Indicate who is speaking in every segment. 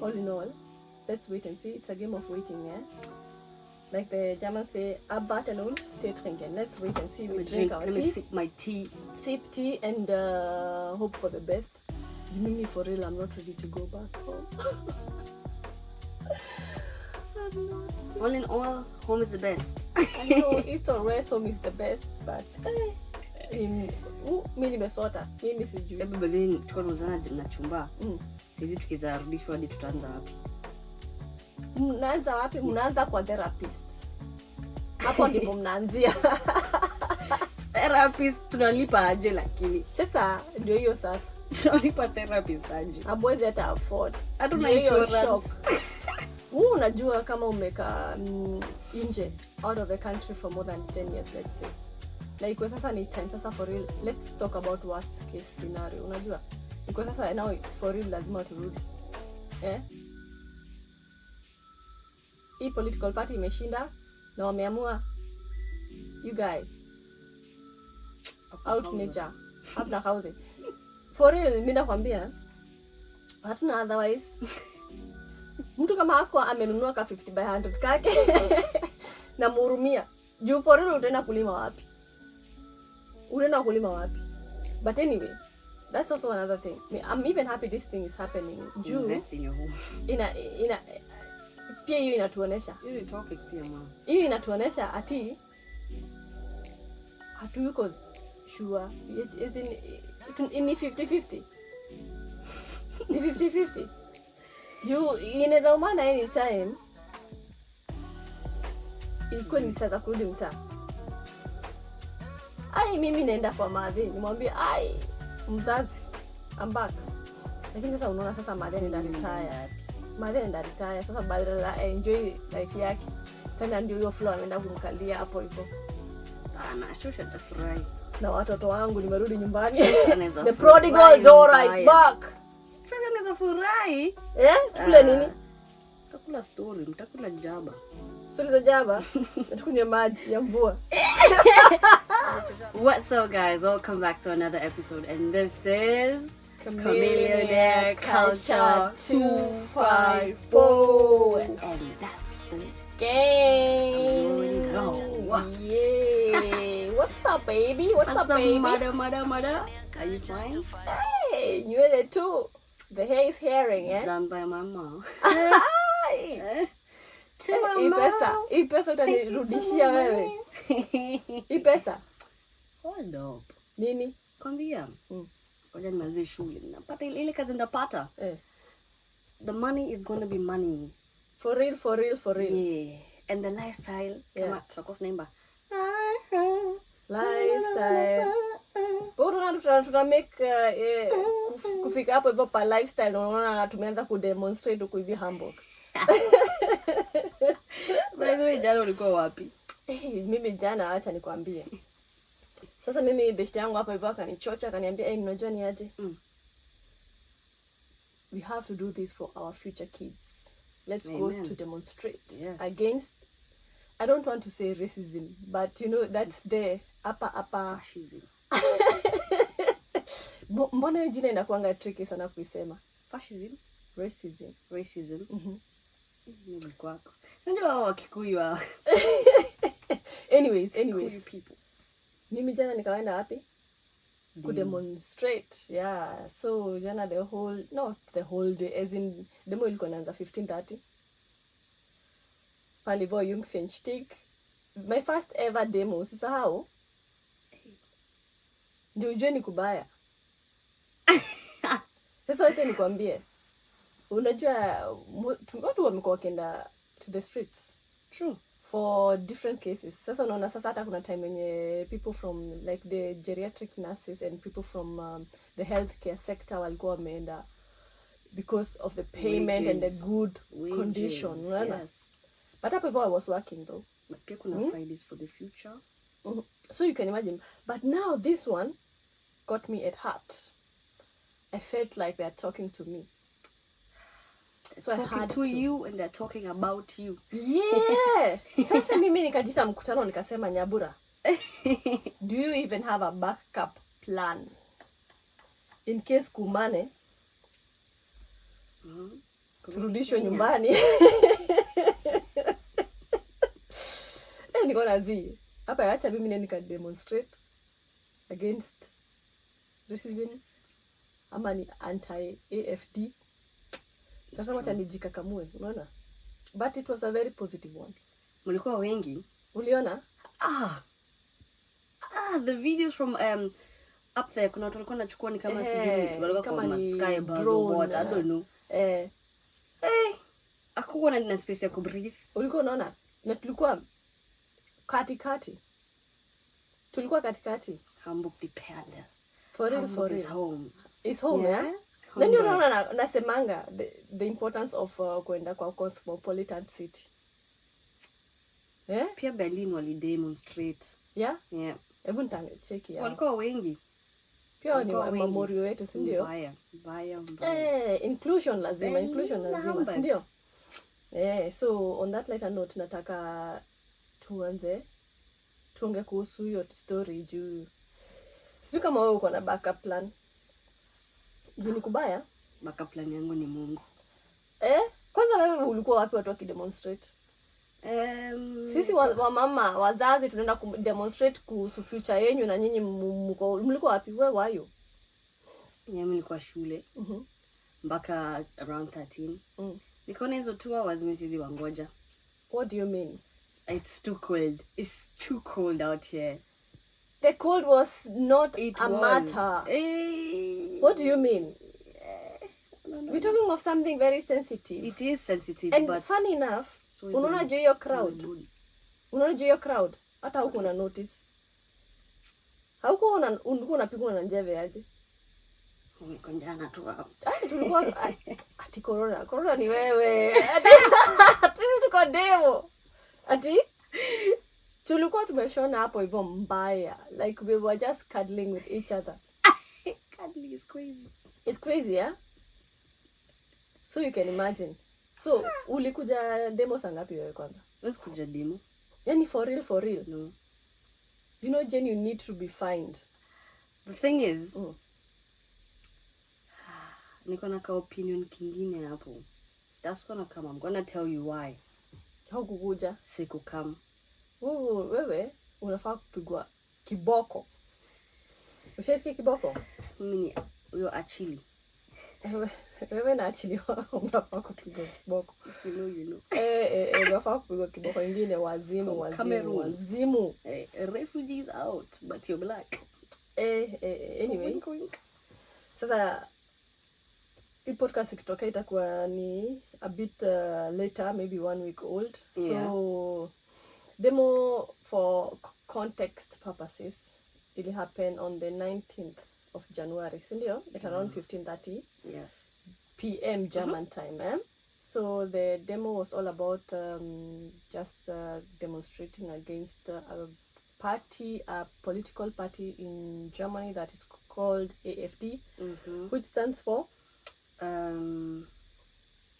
Speaker 1: all in all, let's wait and see. It's a game of waiting, yeah? Like the Germans say, abwarten und Tee trinken. Let's wait and see. We drink our tea.
Speaker 2: Let me sip my tea.
Speaker 1: Sip tea and hope for the best. You mean me for real, I'm not ready to go back home. I'm not.
Speaker 2: All in all, home is the best.
Speaker 1: I know, East or West, home is the best, but mimi nimesota. Mimi sijui.
Speaker 2: Hebu badeni tukaanza na chumba. Sisi tukizarudishwa hadi tutaanza wapi?
Speaker 1: Mnaanza wapi? Mnaanza kwa therapist. Hapo ndipo mnaanzia.
Speaker 2: Therapist tunalipa aje lakini?
Speaker 1: Sasa ndio hiyo sasa.
Speaker 2: Tunalipa therapist aje?
Speaker 1: Abwezi hata afford.
Speaker 2: Hatuna insurance.
Speaker 1: Unajua kama umeka nje out of the country for more than 10 years, let's say. Like kwa sasa ni time sasa for real. Let's talk about worst case scenario. Unajua? Kwa sasa now for real lazima turudi. Hii political party imeshinda na wameamua you guys out nature hapna housing for real. Mimi nakwambia hatuna otherwise. Mtu kama hako amenunua ka 50 by 100 kake na mhurumia juu for real. Utaenda kulima wapi? But anyway, that's also another thing. I'm even happy this thing is happening.
Speaker 2: Invest in your home.
Speaker 1: Pia hiyo inatuonesha.
Speaker 2: Hiyo ni topic pia mama.
Speaker 1: Hiyo inatuonesha ati yuko sure. Is in 50-50. Ni 50-50. Juu inaweza umana anytime. Iko ni sasa kurudi mtaa. Mimi naenda kwa madhe. Nimwambie mzazi I'm back. Lakini sasa unaona sasa madhe anaenda retire. Madhe ndo retire sasa, badala enjoy life yake tena ndio hiyo flow anaenda kumkalia hapo hivyo.
Speaker 2: Shosha tafurahi
Speaker 1: na watoto wangu nimerudi nyumbani. The prodigal daughter is back.
Speaker 2: Shosha anaweza furahi.
Speaker 1: Tukule nini?
Speaker 2: Tutakula story, mtakula jaba.
Speaker 1: Story za jaba? Tukunywe maji ya mvua.
Speaker 2: What's up guys? Welcome back to another episode and this is Chameleonaire Culture 254 and that's the
Speaker 1: game. Yeah. What's up baby? What's up baby?
Speaker 2: Mother. Are you fine?
Speaker 1: Hey, you are too. The hair is hearing,
Speaker 2: Done by my mom.
Speaker 1: Hii pesa utanirudishia wewe. Hii pesa.
Speaker 2: Hold up.
Speaker 1: Nini?
Speaker 2: Kwambia. Ngoja nimalize shule. Napata ile kazi ndapata. The money is going to be money.
Speaker 1: For real.
Speaker 2: Yeah. And the lifestyle. Kama tutakuwa tunaimba.
Speaker 1: Lifestyle. Bora tuna make kufika hapo hivyo pa lifestyle. Unaona tumeanza ku demonstrate huko hivi Hamburg.
Speaker 2: Wewe jana ulikuwa wapi?
Speaker 1: Mimi jana acha nikwambie. Sasa mimi best yangu hapa hivyo akanichocha akaniambia unajua ni aje? We have to do this for our future kids. Let's go to demonstrate against, I don't want to say racism, but you know that's the upper
Speaker 2: fascism.
Speaker 1: Mbona hiyo jina inakuanga tricky sana kuisema?
Speaker 2: Fascism?
Speaker 1: Racism.
Speaker 2: Mimi kwako. Ndio wao Wakikuyu wao.
Speaker 1: Anyways.
Speaker 2: People.
Speaker 1: Mimi jana nikaenda wapi? Ku demonstrate. Yeah. So jana the whole day as in demo ilikuwa inaanza 15:30. Pale vo Jungfernstieg. My first ever demo, usisahau. Ndio ujue ni kubaya. Sasa wote nikwambie. Unajua watu wamekuwa wakienda to the streets.
Speaker 2: True.
Speaker 1: For different cases. Sasa unaona sasa hata kuna time wenye people from like the geriatric nurses and people from the healthcare sector walikuwa wameenda because of the payment and the good condition.
Speaker 2: Yes.
Speaker 1: But hapo I was working though.
Speaker 2: But pia kuna Fridays for the future.
Speaker 1: So you can imagine. But now this one got me at heart. I felt like they're talking to me.
Speaker 2: So talking to you and they're talking about you.
Speaker 1: Yeah. Sasa mimi nikajisa mkutano nikasema Nyabura. Do you even have a backup plan? In case kumane. turudishwe nyumbani. Niko nazi hapa, acha mimi nika demonstrate against racism ama ni anti AfD. Sasa wacha nijikakamue, unaona? But it was a very positive one.
Speaker 2: Mlikuwa wengi.
Speaker 1: Uliona?
Speaker 2: The videos from up there, kuna watu walikuwa wanachukua ni kama sijui walikuwa kama sky bars or what, I don't know. Hakukuwa na space ya kubreathe.
Speaker 1: Ulikuwa unaona? Na tulikuwa katikati.
Speaker 2: Hamburg the Perle.
Speaker 1: For real.
Speaker 2: Is home.
Speaker 1: It's home, yeah? Then you know nasemanga the importance of kwenda kwa cosmopolitan city.
Speaker 2: Pia Berlin wali demonstrate.
Speaker 1: Yeah?
Speaker 2: Yeah.
Speaker 1: Hebu cheki ya.
Speaker 2: Walikuwa wengi.
Speaker 1: Pia ni memorial yetu, si ndio?
Speaker 2: Mbaya.
Speaker 1: Inclusion lazima, si ndio? So on that lighter note nataka tuonge kuhusu hiyo story juu. Sijui kama wewe uko na backup plan. Juu ni kubaya?
Speaker 2: Backup plan yangu ni Mungu.
Speaker 1: Kwanza wewe ulikuwa wapi watu wakidemonstrate? Sisi mama wazazi tunaenda kudemonstrate kuhusu future yenu na nyinyi mlikuwa wapi? Wewe wayo?
Speaker 2: Mimi nilikuwa shule. Mpaka around 13. Nikaona hizo 2 hours mimi wangoja.
Speaker 1: What do you mean?
Speaker 2: It's too cold. It's too cold out here.
Speaker 1: The cold was not a matter. What do you mean? We're talking of something very sensitive.
Speaker 2: It is sensitive,
Speaker 1: and
Speaker 2: but
Speaker 1: funny enough, unaona juu hiyo crowd. Hata huko una notice. Hauko unapigwa na njeve aje?
Speaker 2: Umekonjana tu hapo.
Speaker 1: Tulikuwa ati corona ni wewe. Ati tuko demo. Ati tulikuwa tumeshona hapo hivyo mbaya. Like we were just cuddling with each other.
Speaker 2: Cuddling is crazy.
Speaker 1: It's crazy, yeah? So you can imagine. So ulikuja demo saa ngapi wewe kwanza?
Speaker 2: Kuja demo.
Speaker 1: Yani for real?
Speaker 2: No.
Speaker 1: You know, Jen, you need to be fined.
Speaker 2: The thing is, niko na ka opinion kingine hapo. That's gonna come. I'm gonna tell you why.
Speaker 1: Haukukuja?
Speaker 2: Sikukam.
Speaker 1: Wewe unafaa kupigwa kiboko. Ushaisikia kiboko?
Speaker 2: Mimi ni huyo achili.
Speaker 1: Wewe na achili unafaa kupigwa kiboko.
Speaker 2: You know.
Speaker 1: Unafaa kupigwa kiboko ingine wazimu.
Speaker 2: Refugees out, but you're black.
Speaker 1: Anyway. Sasa hii podcast ikitoka itakuwa ni a bit later, maybe 1 week old.
Speaker 2: Yeah.
Speaker 1: So demo for context purposes, it happened on the 19th of January, sindio? At around 15:30
Speaker 2: yes
Speaker 1: p.m. German time. So the demo was all about just demonstrating against a political party in Germany that is called AfD, which stands for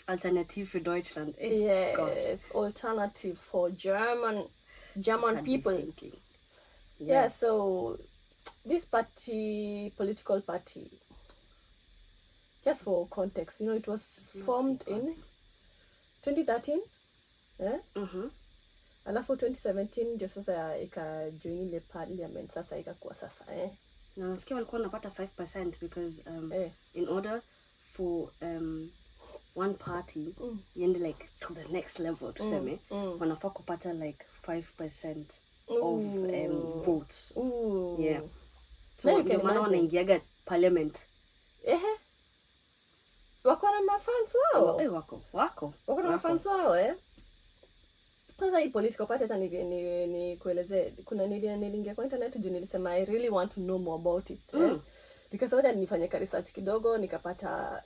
Speaker 2: Alternative for Deutschland.
Speaker 1: Yes,
Speaker 2: gosh.
Speaker 1: Alternative for German people.
Speaker 2: Yes.
Speaker 1: Yeah, so this political party, just for context, you know, it was formed in 2013. Alafu 2017 ndio sasa ikajoin ile parliament, sasa ikakuwa sasa
Speaker 2: na nasikia walikuwa wanapata 5% because in order for one party yende like to the next level tuseme wanafaa kupata like 5% of votes. Yeah, so ndio maana wanaingiaga parliament.
Speaker 1: Wako na mafans wao.
Speaker 2: Wako
Speaker 1: na mafans wao. Sasa hii political party hata ni kuelezea, kuna niliingia kwa internet juu nilisema I really want to know more about it. Nikasema nifanye research kidogo, nikapata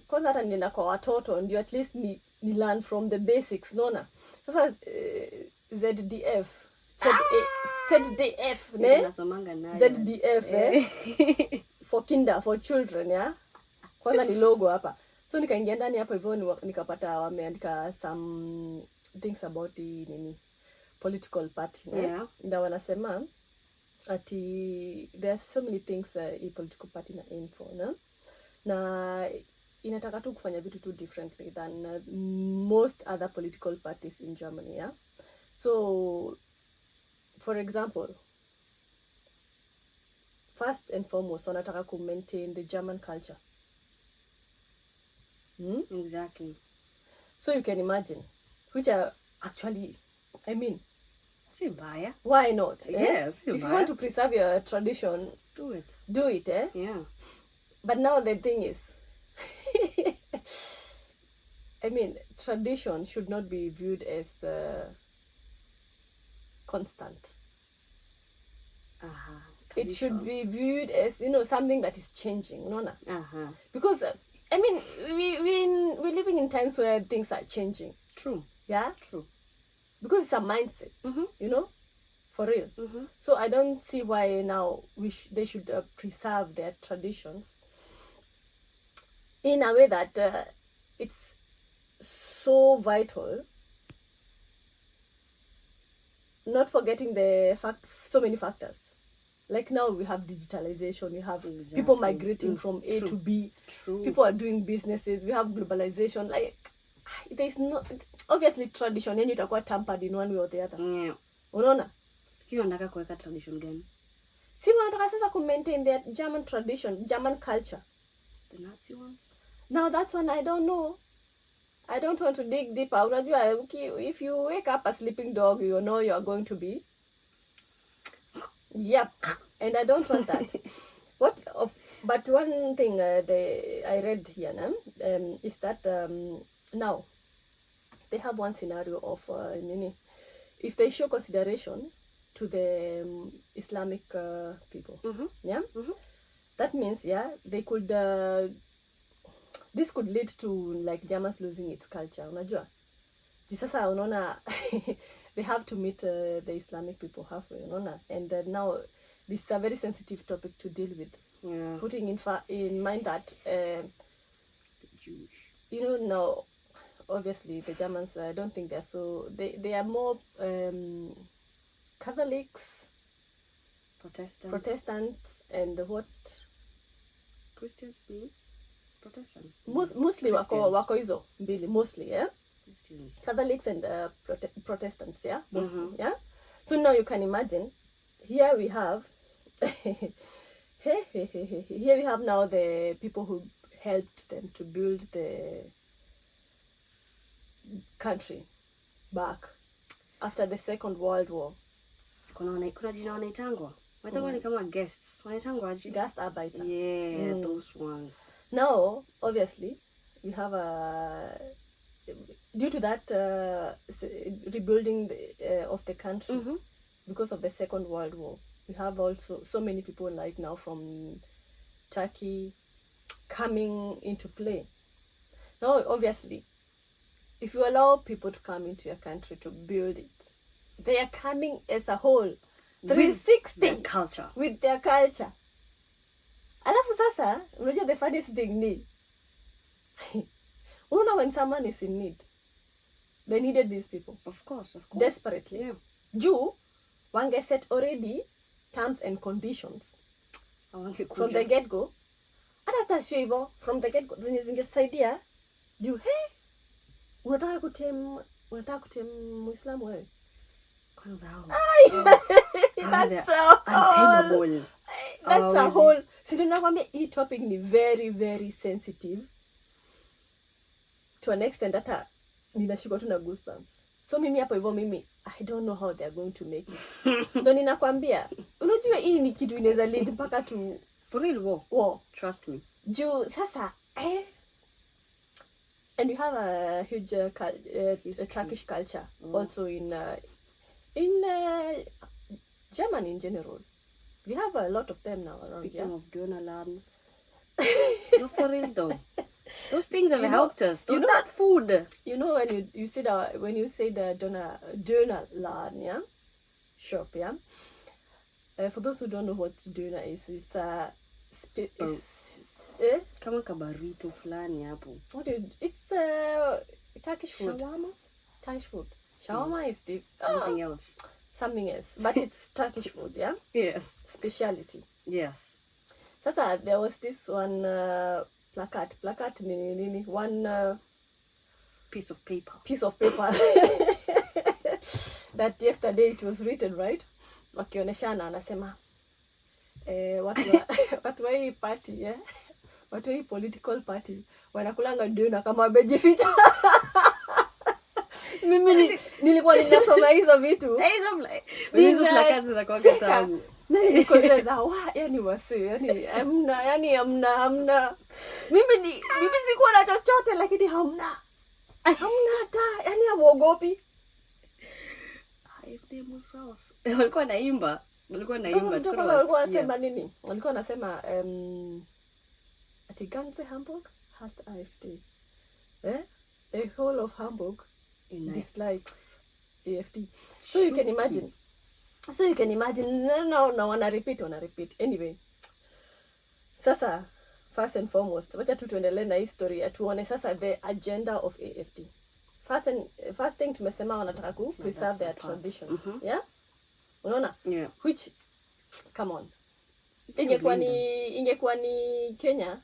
Speaker 1: kwanza hata nilienda kwa watoto ndio at least ni learn from the basics, unaona? Sasa ZDF ne?
Speaker 2: Nasomanga nayo.
Speaker 1: ZDF for children, yeah? Kwanza ni logo hapa. So nikaingia ndani hapo hivyo nikapata wameandika some things about the political party.
Speaker 2: Yeah.
Speaker 1: Ndio wanasema ati there are so many things a political party na aim for, no? Na inataka tu kufanya vitu tu differently than most other political parties in Germany, yeah? So, for example, first and foremost, wanataka ku maintain the German culture.
Speaker 2: Exactly.
Speaker 1: So you can imagine, which are actually, I mean, why not?
Speaker 2: Yes.
Speaker 1: If you want to preserve your tradition,
Speaker 2: do it.
Speaker 1: Do it, eh?
Speaker 2: Yeah.
Speaker 1: But now the thing is, I mean, tradition should not be viewed as constant. It should be viewed as, something that is changing, because I mean, we're living in times where things are changing.
Speaker 2: True.
Speaker 1: Yeah.
Speaker 2: True.
Speaker 1: Because it's a mindset, for real. So I don't see why now they should preserve their traditions in a way that it's so vital. Not forgetting so many factors. Like now we have digitalization, we have people migrating from A to B.
Speaker 2: True.
Speaker 1: People are doing businesses, we have globalization. Like, there's no, obviously tradition yenyu itakuwa tampered in one way or the other.
Speaker 2: Yeah.
Speaker 1: Unaona?
Speaker 2: Kiyo wanataka kuweka tradition gani?
Speaker 1: Si wanataka sasa ku maintain their German tradition, German culture.
Speaker 2: The Nazi ones?
Speaker 1: Now that's one I don't know. I don't want to dig deeper. Unajua, if you wake up a sleeping dog, you know you are going to be. Yep. And I don't want that. But one thing I read here is that now they have one scenario of if they show consideration to the Islamic people, yeah, that means they could this could lead to like Germans losing its culture. Unajua, sasa unaona they have to meet the Islamic people halfway, unaona, and now this is a very sensitive topic to deal with.
Speaker 2: Yeah.
Speaker 1: Putting in mind that
Speaker 2: the Jewish,
Speaker 1: now obviously the Germans, I don't think they're so, they are more Catholics, Protestants, and what?
Speaker 2: Christians mean? Protestants.
Speaker 1: Mostly wako hizo mbili, mostly, yeah?
Speaker 2: Christians.
Speaker 1: Catholics and Protestants, yeah? Mostly, yeah? So now you can imagine, here we have here we have now the people who helped them to build the country back after the Second World War.
Speaker 2: Kuna jina wanaitangwa? Wanaitangwa ni kama guests. Wanaitangwa aje?
Speaker 1: Gastarbeiter.
Speaker 2: Yeah, those ones.
Speaker 1: Now, obviously, we have due to that rebuilding of the country because of the Second World War, we have also so many people like now from Turkey coming into play. Now, obviously, if you allow people to come into your country to build it, they are coming as a whole, 360 with their culture. Alafu sasa, unajua the funniest thing ni when someone is in need, they needed these people.
Speaker 2: Of course.
Speaker 1: Desperately.
Speaker 2: Yeah.
Speaker 1: Juu, wange set already terms and conditions from the get-go. Hata sio hivyo, from the get-go, zingesaidia juu, unataka kutem Muislamu wewe?
Speaker 2: Kwanza hao.
Speaker 1: That's so
Speaker 2: untamable.
Speaker 1: That's a whole. Si tunakwambia hii topic ni very very sensitive to an extent hata ninashikwa tu na goosebumps. So mimi hapo hivyo I don't know how they are going to make it. Ndio ninakwambia, unajua hii ni kitu inaweza lead mpaka to
Speaker 2: for real war. Trust me.
Speaker 1: Juu sasa and we have a huge Turkish culture also in Germany in general. We have a lot of them now around.
Speaker 2: Speaking of Dönerladen. No, for real though. Those things have helped us. That food.
Speaker 1: You know when you say the Dönerladen, yeah, shop, yeah. For those who don't know what Döner is, it's a
Speaker 2: kama kabarito fulani hapo.
Speaker 1: It's Turkish food.
Speaker 2: Shawarma?
Speaker 1: Turkish food. Shawarma is something else. But it's Turkish food, yeah?
Speaker 2: Yes.
Speaker 1: Speciality.
Speaker 2: Yes.
Speaker 1: Sasa, there was this one Plakat nini? One
Speaker 2: piece of paper.
Speaker 1: That yesterday it was written, right? Wakioneshana anasema watu wa hii party, watu wa hii political party wanakulanga dinner kama wamejificha. Mimi nilikuwa ninasoma hizo vitu.
Speaker 2: Hizo plakati za kwa kitabu.
Speaker 1: Nani niko zile za yani wasi, hamna. Mimi sikuwa na chochote lakini hamna hata, yani hamuogopi.
Speaker 2: AfD was Rouse. Walikuwa naimba tu.
Speaker 1: Walikuwa wanasema nini? Walikuwa wanasema ati ganze Hamburg has AfD. A whole of Hamburg dislikes AfD. So you can imagine. No, wanna repeat. Anyway. Sasa first and foremost, wacha tu tuendelee na history tuone sasa the agenda of AfD. First thing tumesema wanataka ku preserve their traditions. Yeah? Unaona?
Speaker 2: Yeah.
Speaker 1: Which, come on. Ingekuwa ni Kenya,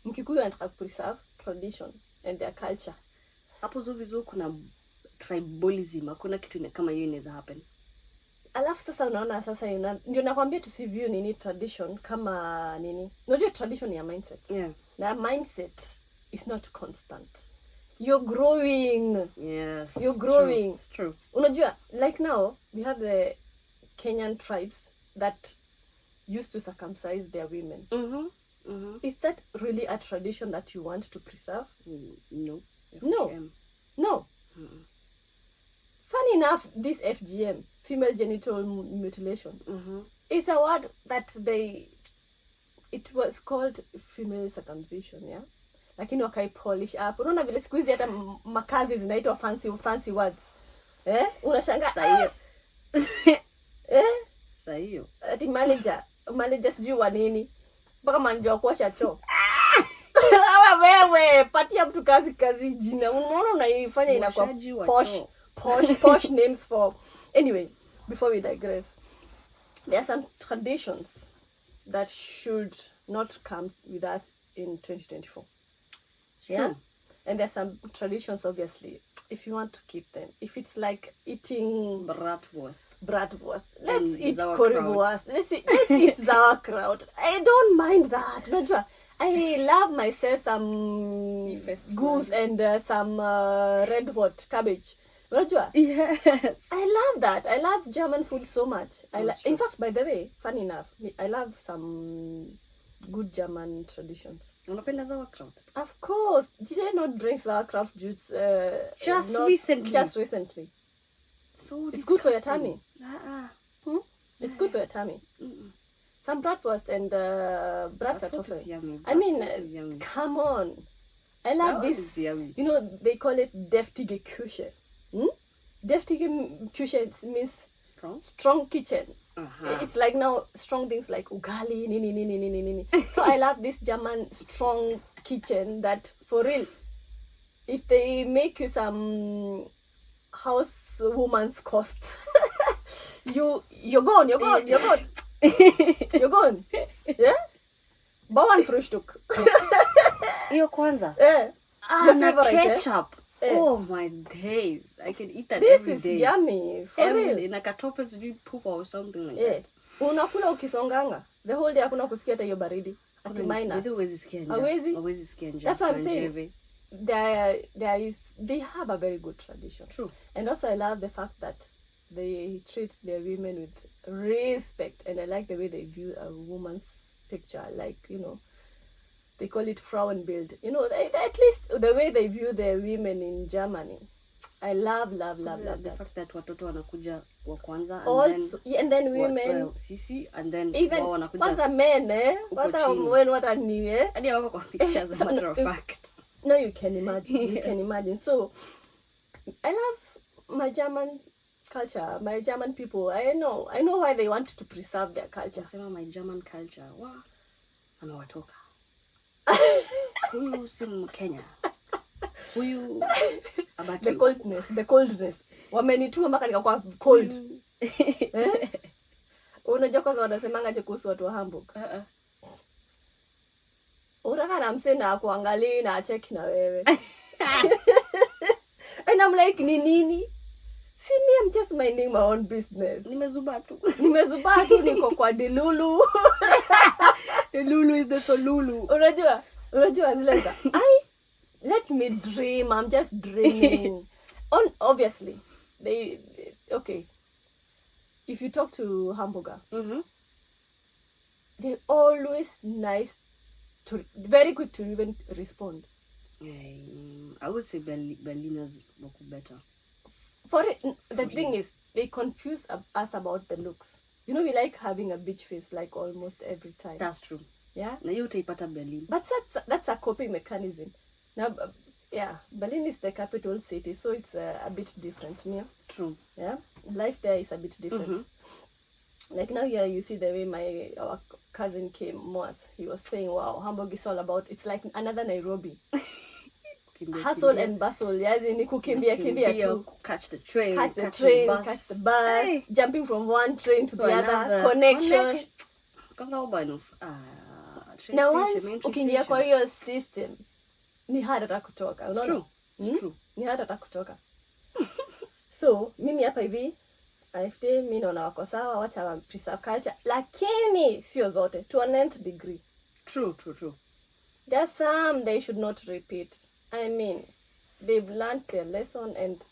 Speaker 1: Mkikuyu anataka ku preserve tradition and their culture.
Speaker 2: Hapo vizuri kuna tribalism, hakuna kitu kama hiyo inaweza happen.
Speaker 1: Alafu sasa unaona sasa ndio nakwambia tusiview nini tradition kama nini. Unajua tradition ya mindset.
Speaker 2: Yeah.
Speaker 1: Na mindset is not constant. You're growing.
Speaker 2: Yes.
Speaker 1: You're growing.
Speaker 2: It's true.
Speaker 1: Unajua, like now we have the Kenyan tribes that used to circumcise their women. Is that really a tradition that you want to preserve?
Speaker 2: No.
Speaker 1: No. Funny enough, this FGM, female genital mutilation, is a word that it was called female circumcision, yeah? Lakini wakai polish up. Unaona vile siku hizi hata makazi zinaitwa fancy words. Unashangaa
Speaker 2: sasa hiyo. Sasa hiyo.
Speaker 1: Ati manager sijui wa nini. Mpaka manager wa kuosha choo. Wewe patia mtu kazi jina. Unaona unaifanya inakuwa posh names for. Anyway, before we digress, there are some traditions that should not come with us in 2024. Yeah?
Speaker 2: True.
Speaker 1: And there are some traditions, obviously, if you want to keep them. If it's like eating
Speaker 2: bratwurst,
Speaker 1: let's eat currywurst. Let's eat sauerkraut. I don't mind that. I love myself some goose and some red hot cabbage.
Speaker 2: Yes.
Speaker 1: I love that. I love German food so much. In fact, by the way, funny enough, I love some good German traditions.
Speaker 2: Unapenda sauerkraut?
Speaker 1: Of course. Did I not drink sauerkraut juice?
Speaker 2: Just recently. So
Speaker 1: it's good for your tummy. It's good for your tummy. Some bratwurst and bratkartoffel. I mean, come on. I love this. You know, they call it deftige Küche. Deftige Küche means strong kitchen. It's like now strong things like ugali, nini. So I love this German strong kitchen that for real, if they make you some house woman's cost, you're gone. You're gone. Yeah? Bauern Frühstück.
Speaker 2: Hiyo kwanza.
Speaker 1: Your favorite
Speaker 2: ketchup. Oh my days. I can eat that every day.
Speaker 1: This is yummy. For real.
Speaker 2: In a kartoffel sijui puff or something like that.
Speaker 1: Unakula ukisonganga. The whole day hakuna kusikia hata hiyo baridi. At minus.
Speaker 2: Hawezi sikia njaa. Hawezi sikia njaa.
Speaker 1: That's what I'm saying. They have a very good tradition.
Speaker 2: True.
Speaker 1: And also I love the fact that they treat their women with respect, and I like the way they view a woman's picture, like, you know, they call it Frauenbild. You know, at least the way they view their women in Germany. I love
Speaker 2: the
Speaker 1: that.
Speaker 2: fact that watoto wanakuja wa kwanza
Speaker 1: and then women
Speaker 2: sisi and then
Speaker 1: even
Speaker 2: wanakuja
Speaker 1: kwanza men kwanza when what niwe
Speaker 2: hadi wako kwa pictures as a matter of fact.
Speaker 1: No, you can imagine. So I love my German culture, my German people. I know why they want to preserve their culture.
Speaker 2: Sema my German culture. Amewatoka. Huyu si Mkenya. Huyu abaki.
Speaker 1: The coldness. Wamenituma mpaka nikakuwa cold. Unajua kwanza wanasemanga je kuhusu watu wa Hamburg? Unataka na msee na kuangalia na check na wewe. And I'm like, nini? See me, I'm just minding my own business.
Speaker 2: Nimezuba tu
Speaker 1: Niko kwa Delulu.
Speaker 2: Delulu is the solulu.
Speaker 1: Unajua zile let me dream. I'm just dreaming. Obviously, okay. If you talk to Hamburger, they're always nice very quick to even respond.
Speaker 2: I would say Berliners look better.
Speaker 1: The thing is, they confuse us about the looks. You know, we like having a beach face like almost every time.
Speaker 2: That's true.
Speaker 1: Yeah.
Speaker 2: Na you utaipata Berlin.
Speaker 1: But that's a coping mechanism. Now, yeah, Berlin is the capital city, so it's a bit different. Yeah.
Speaker 2: True.
Speaker 1: Yeah. Life there is a bit different. Like now here, you see the way our cousin came, Moas. He was saying, wow, Hamburg is all about, it's like another Nairobi. Hustle and bustle. Yeah, ni kukimbia tu.
Speaker 2: Catch the train,
Speaker 1: catch the bus, jumping from one train to the other, connection. Now once ukiingia kwa hiyo system, ni hard kutoka.
Speaker 2: It's true. It's true.
Speaker 1: Ni hard kutoka. So, mimi hapa hivi, AfD mimi naona wako sawa, wacha wa preserve culture, lakini sio zote, to an nth degree.
Speaker 2: True.
Speaker 1: There's some they should not repeat. I mean, they've learned their lesson, and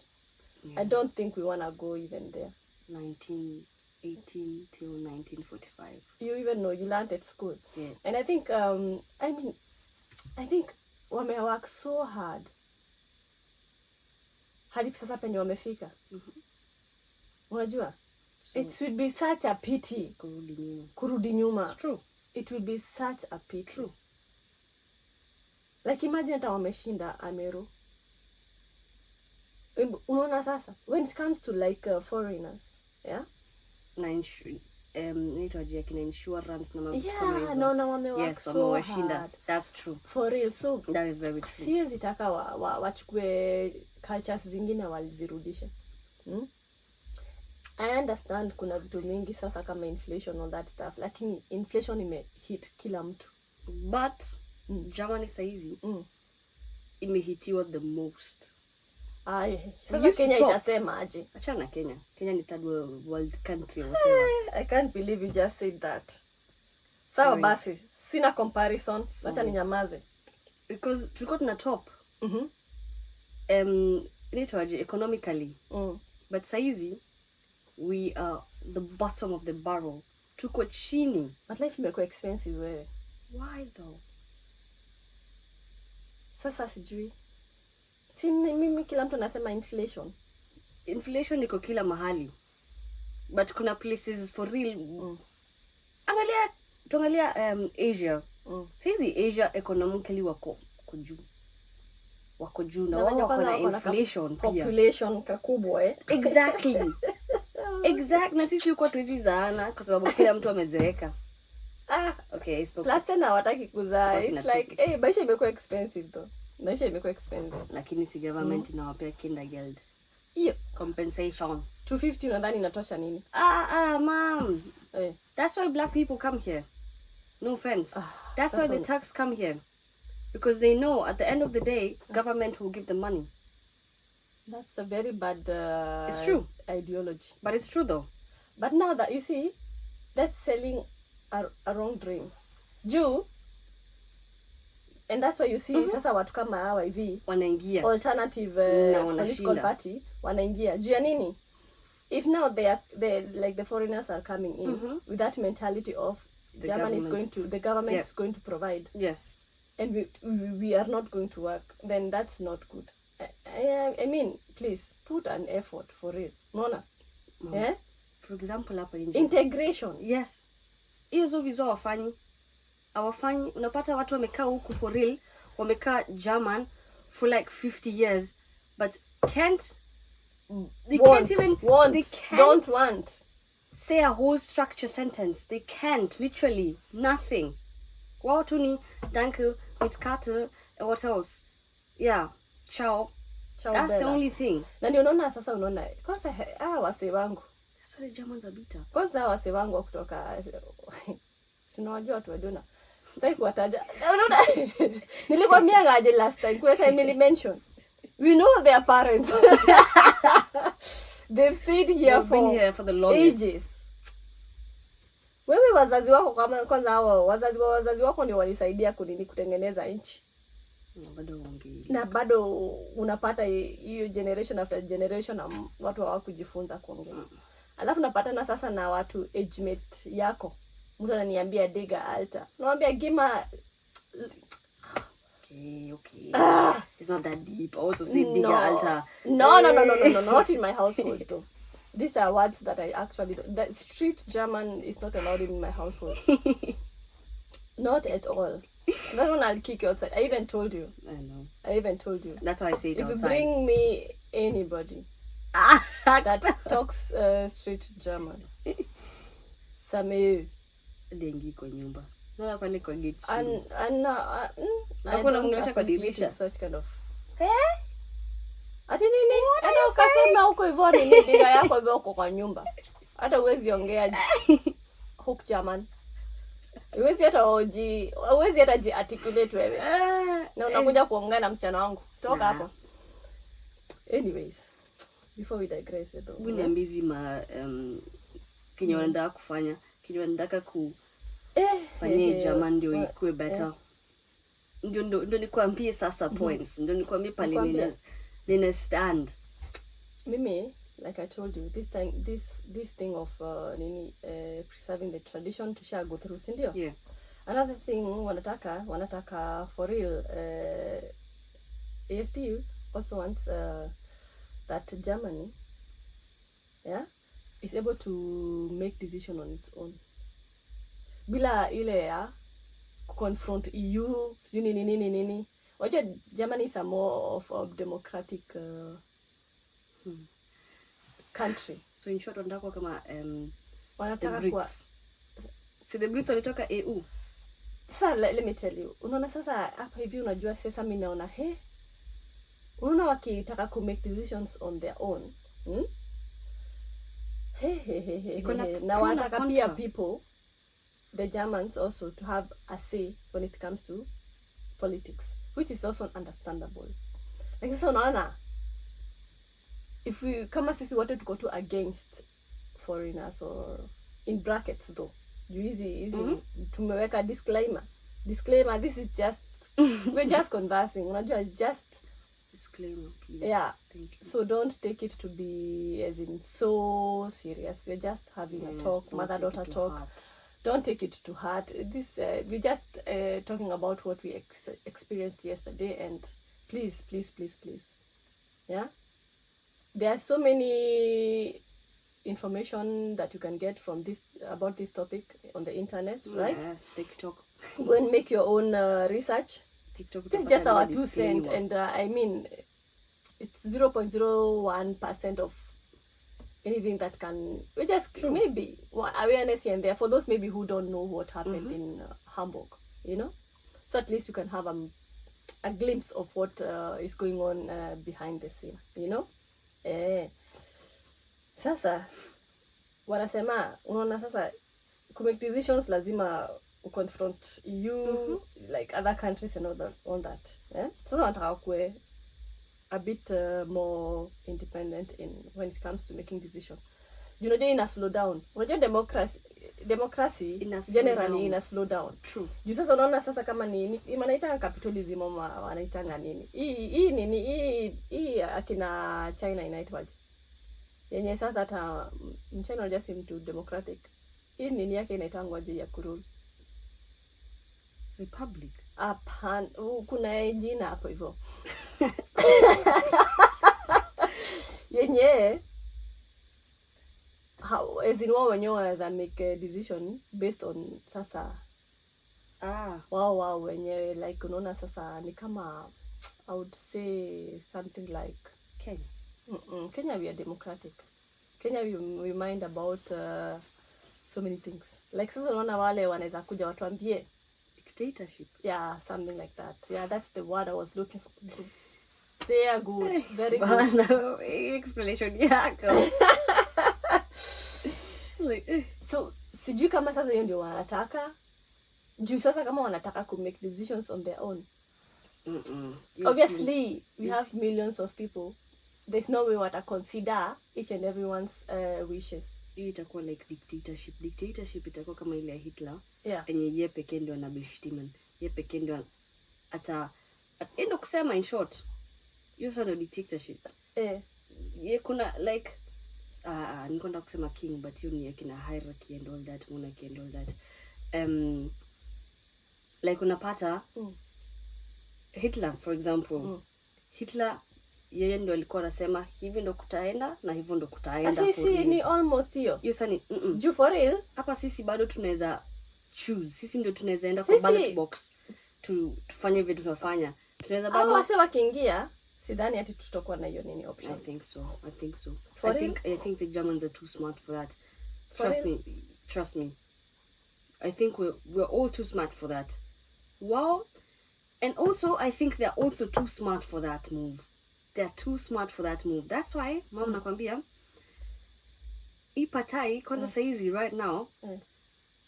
Speaker 1: I don't think we want to go even there.
Speaker 2: 1918 till 1945.
Speaker 1: You even know, you learned at school.
Speaker 2: Yeah.
Speaker 1: And I think, I think wame work so hard. Hadi sasa penye wamefika. Unajua? So, it would be such a pity. Kurudi nyuma.
Speaker 2: It's true.
Speaker 1: It would be such a pity.
Speaker 2: True.
Speaker 1: Like imagine hata wameshinda Ameru. Unaona sasa, when it comes to like foreigners, yeah?
Speaker 2: Nitwaje kina insurance na mambo
Speaker 1: kama hizo. Yeah, no, wamewashinda.
Speaker 2: Yes, wamewashinda. That's true.
Speaker 1: For real. So
Speaker 2: that is very true.
Speaker 1: Siwezi taka wachukue cultures zingine walizirudisha. I understand kuna vitu mingi sasa kama inflation, all that stuff, lakini inflation imehit kila mtu.
Speaker 2: But Germany saizi imehitiwa the most.
Speaker 1: Sasa Kenya itasema aje?
Speaker 2: Achana Kenya. Kenya ni third world country whatever.
Speaker 1: I can't believe you just said that. Sawa basi, sina comparison. Acha ninyamaze.
Speaker 2: Because tulikuwa tuna top. Nitwaje economically. But saizi we are the bottom of the barrel. Tuko chini.
Speaker 1: But life imekuwa expensive wewe.
Speaker 2: Why though?
Speaker 1: Sasa sijui. Mimi kila mtu anasema inflation.
Speaker 2: Inflation iko kila mahali. But kuna places for real. Tuangalia Asia. Saizi Asia economically wako juu. Wako juu na wao wako na inflation pia.
Speaker 1: Population kakubwa
Speaker 2: Exactly. Exact. Na sisi uko tuizi zaana kwa sababu kila mtu amezeeka. Okay,
Speaker 1: plus tena hawataki kuzaa. It's like, maisha imekuwa expensive though. Maisha imekuwa expensive.
Speaker 2: Lakini si government inawapea kindergarten.
Speaker 1: Hiyo
Speaker 2: compensation.
Speaker 1: 250 unadhani inatosha nini?
Speaker 2: Mom. That's why black people come here. No offense. That's why the Turks come here. Because they know at the end of the day, government will give them money.
Speaker 1: That's a very bad
Speaker 2: it's true.
Speaker 1: Ideology.
Speaker 2: But it's true though.
Speaker 1: But now that you see, that's selling a wrong dream. Jew, and that's why you see sasa watu kama hawa hivi
Speaker 2: wanaingia
Speaker 1: alternative political party wanaingia. Juu ya nini? If now they like the foreigners are coming in with that mentality of the government is going to provide.
Speaker 2: Yes.
Speaker 1: And we are not going to work, then that's not good. I mean, please put an effort for it. Unaona? Yeah?
Speaker 2: For example hapa nje.
Speaker 1: Integration.
Speaker 2: Yes. Hizo vizo hawafanyi. Unapata watu wamekaa huku for real, wamekaa German for like 50 years, but don't want say a whole structure sentence. They can't, literally nothing. Wao tu ni danke, mitkate, what else? Yeah, ciao. That's bella. The only thing.
Speaker 1: Na ndio unaona sasa kwanza wase wangu.
Speaker 2: That's why the Germans are bitter.
Speaker 1: Kwanza wase wangu kutoka sinawajua watu wadona. Sitaki kuwataja. Nilikwambia ngaje last time kwa Emily mention. We know their parents. They've stayed here
Speaker 2: been here for the longest
Speaker 1: ages. Wewe wazazi wako kama kwanza hao wazazi wako ndio walisaidia kutengeneza nchi. Na bado unapata hiyo generation after generation na watu hawakujifunza kuongea. Alafu napatana sasa na watu age mate yako. Mtu ananiambia diga altar. Naambia gima
Speaker 2: okay. It's not that deep. I also say digger altar.
Speaker 1: No, not in my household though. These are words that I actually don't. That street German is not allowed in my household. Not at all. That one I'll kick you outside. I even told you.
Speaker 2: I know.
Speaker 1: I even told you.
Speaker 2: That's why I say it outside.
Speaker 1: If you bring me anybody that talks street German, Sameu
Speaker 2: dengi kwa nyumba. Nala pale kwa gate.
Speaker 1: Hakuna mngesha kwa dirisha such kind of. Ati nini? Hata ukasema huko hivyo ni diga yako hivyo uko kwa nyumba. Hata uwezi ongea hook German. Uwezi hata articulate wewe. Na unakuja kuongea na msichana wangu. Toka hapo. Anyways, before we digress though.
Speaker 2: Wewe ambizi kinyo wanataka kufanya, kinyo wanataka fanye German ndio ikuwe better. Ndio nikwambie sasa points. Ndio nikwambie pale nina stand.
Speaker 1: Mimi, like I told you, this thing of preserving the tradition to share go through, sindio?
Speaker 2: Yeah.
Speaker 1: Another thing wanataka for real, AfD also wants that Germany, is able to make decision on its own. Bila ile ya confront EU, nini. Wajua Germany is a more of a democratic country.
Speaker 2: So in short wanataka kama
Speaker 1: wanataka
Speaker 2: the Brits. So the Brits walitoka EU.
Speaker 1: Sasa let me tell you. Unaona sasa hapa hivi unajua sasa mimi naona unaona wakitaka ku make decisions on their own. Na wanataka pia people, the Germans also, to have a say when it comes to politics, which is also understandable. Like sasa unaona, if we kama sisi wote tuko tu against foreigners or in brackets though, hizi tumeweka disclaimer, this is just we're just conversing, unajua, just
Speaker 2: disclaimer, please.
Speaker 1: Yeah.
Speaker 2: Thank you.
Speaker 1: So don't take it to be as in so serious. We're just having a talk, mother-daughter talk.
Speaker 2: Heart.
Speaker 1: Don't take it to heart. This we're just talking about what we experienced yesterday, and please, yeah. There are so many information that you can get from this about this topic on the internet, right?
Speaker 2: Yes, TikTok.
Speaker 1: Go and make your own research.
Speaker 2: TikTok.
Speaker 1: This is just our 2 cents, and I mean, it's 0.01% of anything that can. We just maybe awareness here and there for those maybe who don't know what happened in Hamburg, you know. So at least you can have a glimpse of what is going on behind the scene, you know. Sasa wanasema unaona sasa to make decisions lazima confront EU, like other countries and all that. Sasa wanataka kuwe a bit more independent when it comes to making decisions. Unajua ina slow down. Unajua democracy generally ina slow down.
Speaker 2: True.
Speaker 1: Juu sasa unaona sasa kama ni wanaitanga capitalism ama wanaitanga nini? Hii akina China inaitwaje? Yenye sasa hata China unajua si mtu democratic. Hii nini yake inaitangwa je ya kurule?
Speaker 2: Republic.
Speaker 1: Hapana, kuna jina hapo hivyo. Yenye as in wao wenyewe wanaweza make a decision based on sasa wao wenyewe, like unaona sasa ni kama I would say something like
Speaker 2: Kenya.
Speaker 1: Kenya we are democratic. Kenya we mind about so many things. Like sasa unaona wale wanaweza kuja watuambie
Speaker 2: dictatorship.
Speaker 1: Yeah, something like that. Yeah, that's the word I was looking for. Say good. Very good.
Speaker 2: Explanation yako.
Speaker 1: So, sijui kama sasa hiyo ndio wanataka. Juu sasa kama wanataka ku make decisions on their own. Obviously, we have millions of people. There's no way wata consider each and everyone's wishes.
Speaker 2: Hii itakuwa like dictatorship. Dictatorship itakuwa kama ile ya Hitler. Enye yeye pekee ndio anabeshtimen. Yeye pekee ndio endo kusema in short. Hiyo sasa ndio dictatorship. Ye kuna like nikonda kusema king, but hiyo ni kina hierarchy and all that, monarchy and all that. Like unapata Hitler for example. Hitler yeye ndio alikuwa anasema hivi ndo kutaenda na hivyo ndo kutaenda.
Speaker 1: Sisi ni almost hiyo.
Speaker 2: Hiyo sasa ni
Speaker 1: Juu for real
Speaker 2: hapa sisi bado tunaweza choose. Sisi ndio tunaweza enda kwa ballot box tufanye vitu tunafanya. Tunaweza bado
Speaker 1: wase wakiingia sidhani ati tutakuwa na hiyo nini option.
Speaker 2: I think so. I think the Germans are too smart for that. Trust me. I think we're all too smart for that. Wow. And also I think they're also too smart for that move. They're too smart for that move. That's why mama nakwambia ipatai kwanza saizi right now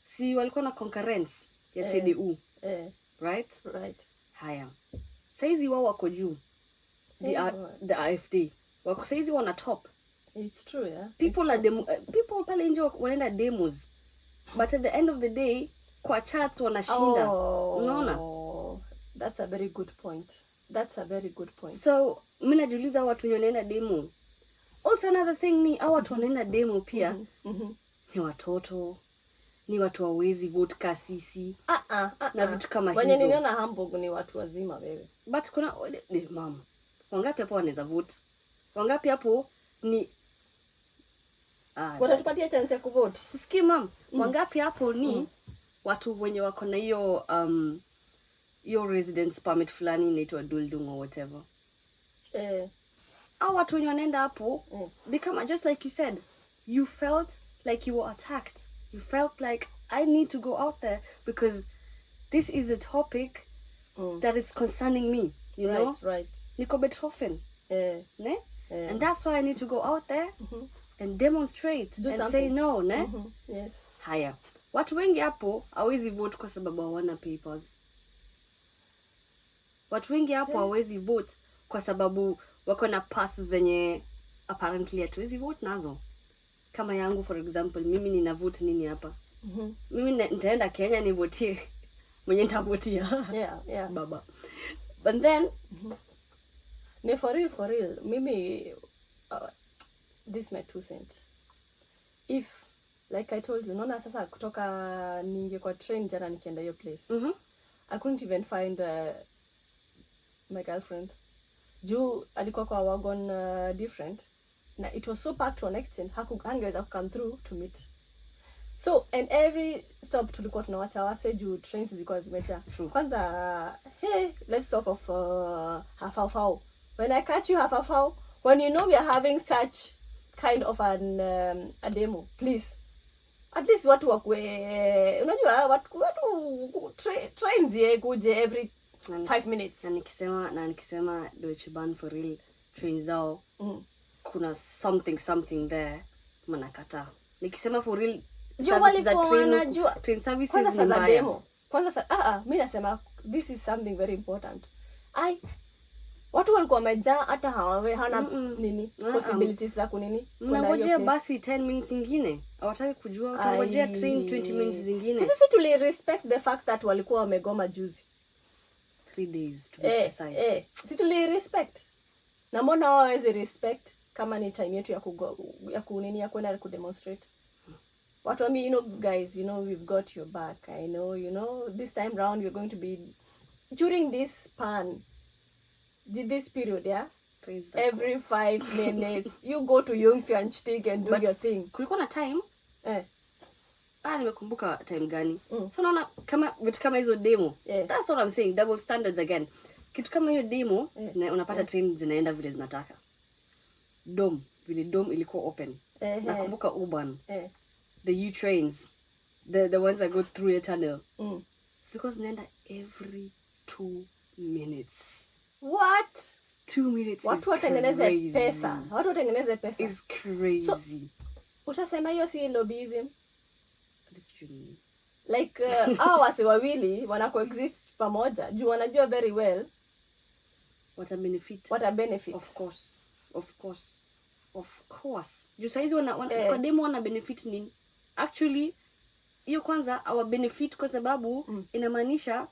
Speaker 2: si walikuwa na concurrence ya CDU. Right? Haya. Saizi wao wako juu. The AfD. Wako saizi wana top.
Speaker 1: It's true, yeah.
Speaker 2: People pale nje wanaenda demos. But at the end of the day, kwa charts wanashinda. Unaona?
Speaker 1: That's a very good point. So,
Speaker 2: mimi najiuliza watu wanaenda demo. Also another thing ni watu wanaenda demo pia. Ni watoto. Ni watu hawezi vote kasisi. Na vitu kama hizo.
Speaker 1: Wenye niliona Hamburg ni watu wazima wewe.
Speaker 2: But kuna mama. Wangapi hapo wanaweza vote? Wangapi hapo ni
Speaker 1: watatupatia chance ya kuvote?
Speaker 2: Sisikii mam. Wangapi hapo ni watu wenye wako na hiyo residence permit fulani inaitwa Duldung or whatever. Au watu wenye wanaenda hapo they come just like you said, you felt like you were attacked. You felt like I need to go out there because this is a topic that is concerning me, you know?
Speaker 1: Right.
Speaker 2: Niko betrofen. Ne? And that's why I need to go out there and demonstrate and something. Say no, ne?
Speaker 1: Yes.
Speaker 2: Haya. Watu wengi hapo hawezi vote kwa sababu hawana papers. Watu wengi hapo hawezi vote kwa sababu wako na pass zenye apparently hatuwezi vote nazo. Kama yangu for example, mimi nina vote nini hapa? Mimi nitaenda Kenya ni vote mwenye nitavotia.
Speaker 1: Yeah.
Speaker 2: Baba. But then
Speaker 1: ne for real mimi this is my 2 cents. If like I told you, naona sasa kutoka ninge kwa train jana nikienda hiyo place. I couldn't even find my girlfriend. Juu alikuwa kwa wagon different. Na it was so packed to an extent hangeweza come through to meet. So and every stop tulikuwa tunawacha wase juu trains zilikuwa zimejaa. Kwanza let's talk of Hafafao. When I catch you Hafafao, when you know we are having such kind of a demo, please at least watu wakwe unajua watu trains kuje every 5 minutes.
Speaker 2: Na nikisema Deutsche Bahn for real trains zao kuna something there manakata. Nikisema for real services za train services ni mbaya.
Speaker 1: Kwanza mimi nasema this is something very important. Watu walikuwa wamejaa hata hana nini possibilities za kunini.
Speaker 2: Mnangojea basi 10 minutes nyingine. Hawataka kujua utangojea train 20 minutes zingine.
Speaker 1: Sisi tuli respect the fact that walikuwa wamegoma juzi.
Speaker 2: 3 days to be precise.
Speaker 1: Sisi tuli respect. Na mbona hawawezi respect kama ni time yetu ya kwenda ku demonstrate. Watu wami, guys, we've got your back. I know, this time round we're going to be during this span. This period, yeah? Every 5 minutes, you go to Jungfernstieg and do your thing.
Speaker 2: Kulikuwa na time? Nimekumbuka time gani? So naona kama vitu kama hizo demo. That's what I'm saying, double standards again. Kitu kama hiyo demo, na unapata train zinaenda vile zinataka. Vile dome ilikuwa open. Nakumbuka urban. The U trains, the ones that go through a tunnel. Because zinaenda every 2 minutes.
Speaker 1: What?
Speaker 2: 2 minutes
Speaker 1: watu watengeneze pesa. Watu watengeneze pesa.
Speaker 2: It's crazy. So,
Speaker 1: utasema hiyo si lobbyism? like hao wase wawili wana coexist pamoja juu wanajua very well
Speaker 2: what a benefit. Of course juu saizi kwa demo wana benefit nini actually. Hiyo kwanza our benefit kwa sababu inamaanisha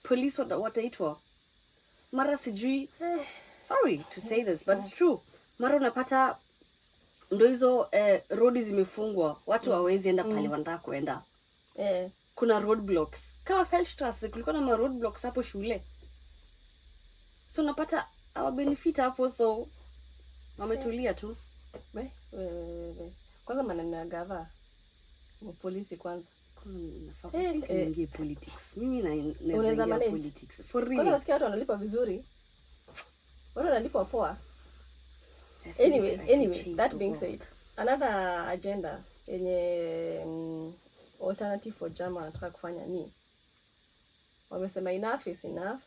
Speaker 2: police wataitwa mara sijui sorry to say this but it's true, mara unapata ndo hizo road zimefungwa, watu hawezi enda pale wanataka kuenda. Kuna roadblocks kama Feldstrasse, kulikuwa na roadblocks hapo shule, so unapata our benefit hapo, so wametulia tu.
Speaker 1: Kwanza maneno ya gava polisi kwanza
Speaker 2: ingie politics. Mimi na politics for real.
Speaker 1: Kwanza nasikia watu wanalipa vizuri, watu wanalipa poa. Anyway, that being said, another agenda yenye alternative for Jama anataka kufanya ni wamesema enough is enough.